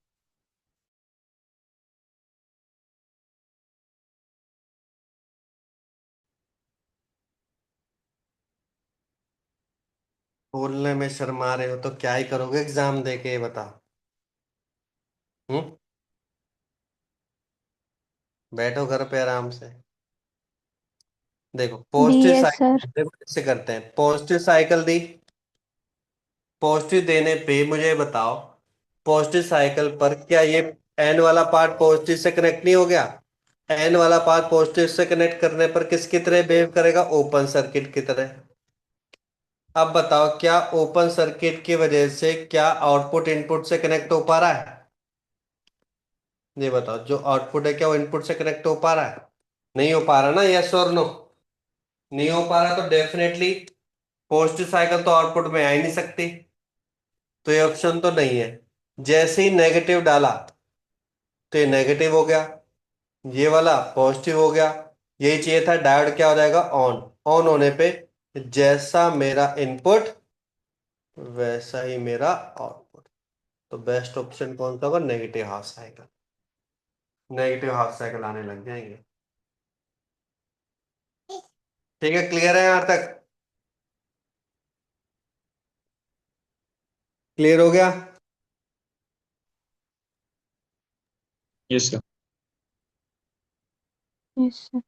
बोलने में शर्मा रहे हो तो क्या ही करोगे एग्जाम दे के, ये बताओ। हम्म, बैठो घर पे आराम से। देखो D positive S sir. Cycle देखो कैसे करते हैं, पॉजिटिव साइकिल दी, पॉजिटिव देने पे मुझे बताओ, पॉजिटिव साइकिल पर क्या ये एन वाला पार्ट पॉजिटिव से कनेक्ट नहीं हो गया? एन वाला पार्ट पॉजिटिव से कनेक्ट करने पर किसकी तरह बिहेव करेगा, ओपन सर्किट की तरह। अब बताओ, क्या ओपन सर्किट की वजह से क्या आउटपुट इनपुट से कनेक्ट हो पा रहा है? ये बताओ, जो आउटपुट है क्या वो इनपुट से कनेक्ट हो पा रहा है? नहीं हो पा रहा ना, यस और नो? नहीं हो पा रहा तो डेफिनेटली पॉजिटिव साइकिल तो आउटपुट में आ ही नहीं सकती, तो ये ऑप्शन तो नहीं है। जैसे ही नेगेटिव डाला तो ये नेगेटिव हो गया, ये वाला पॉजिटिव हो गया। यही चाहिए था, डायोड क्या हो जाएगा, ऑन। ऑन होने पे जैसा मेरा इनपुट वैसा ही मेरा आउटपुट। तो बेस्ट ऑप्शन कौन सा होगा, negative half cycle. Negative half cycle आने लग जाएंगे। ठीक है, क्लियर है यहां तक? क्लियर हो गया? Yes sir. Yes sir.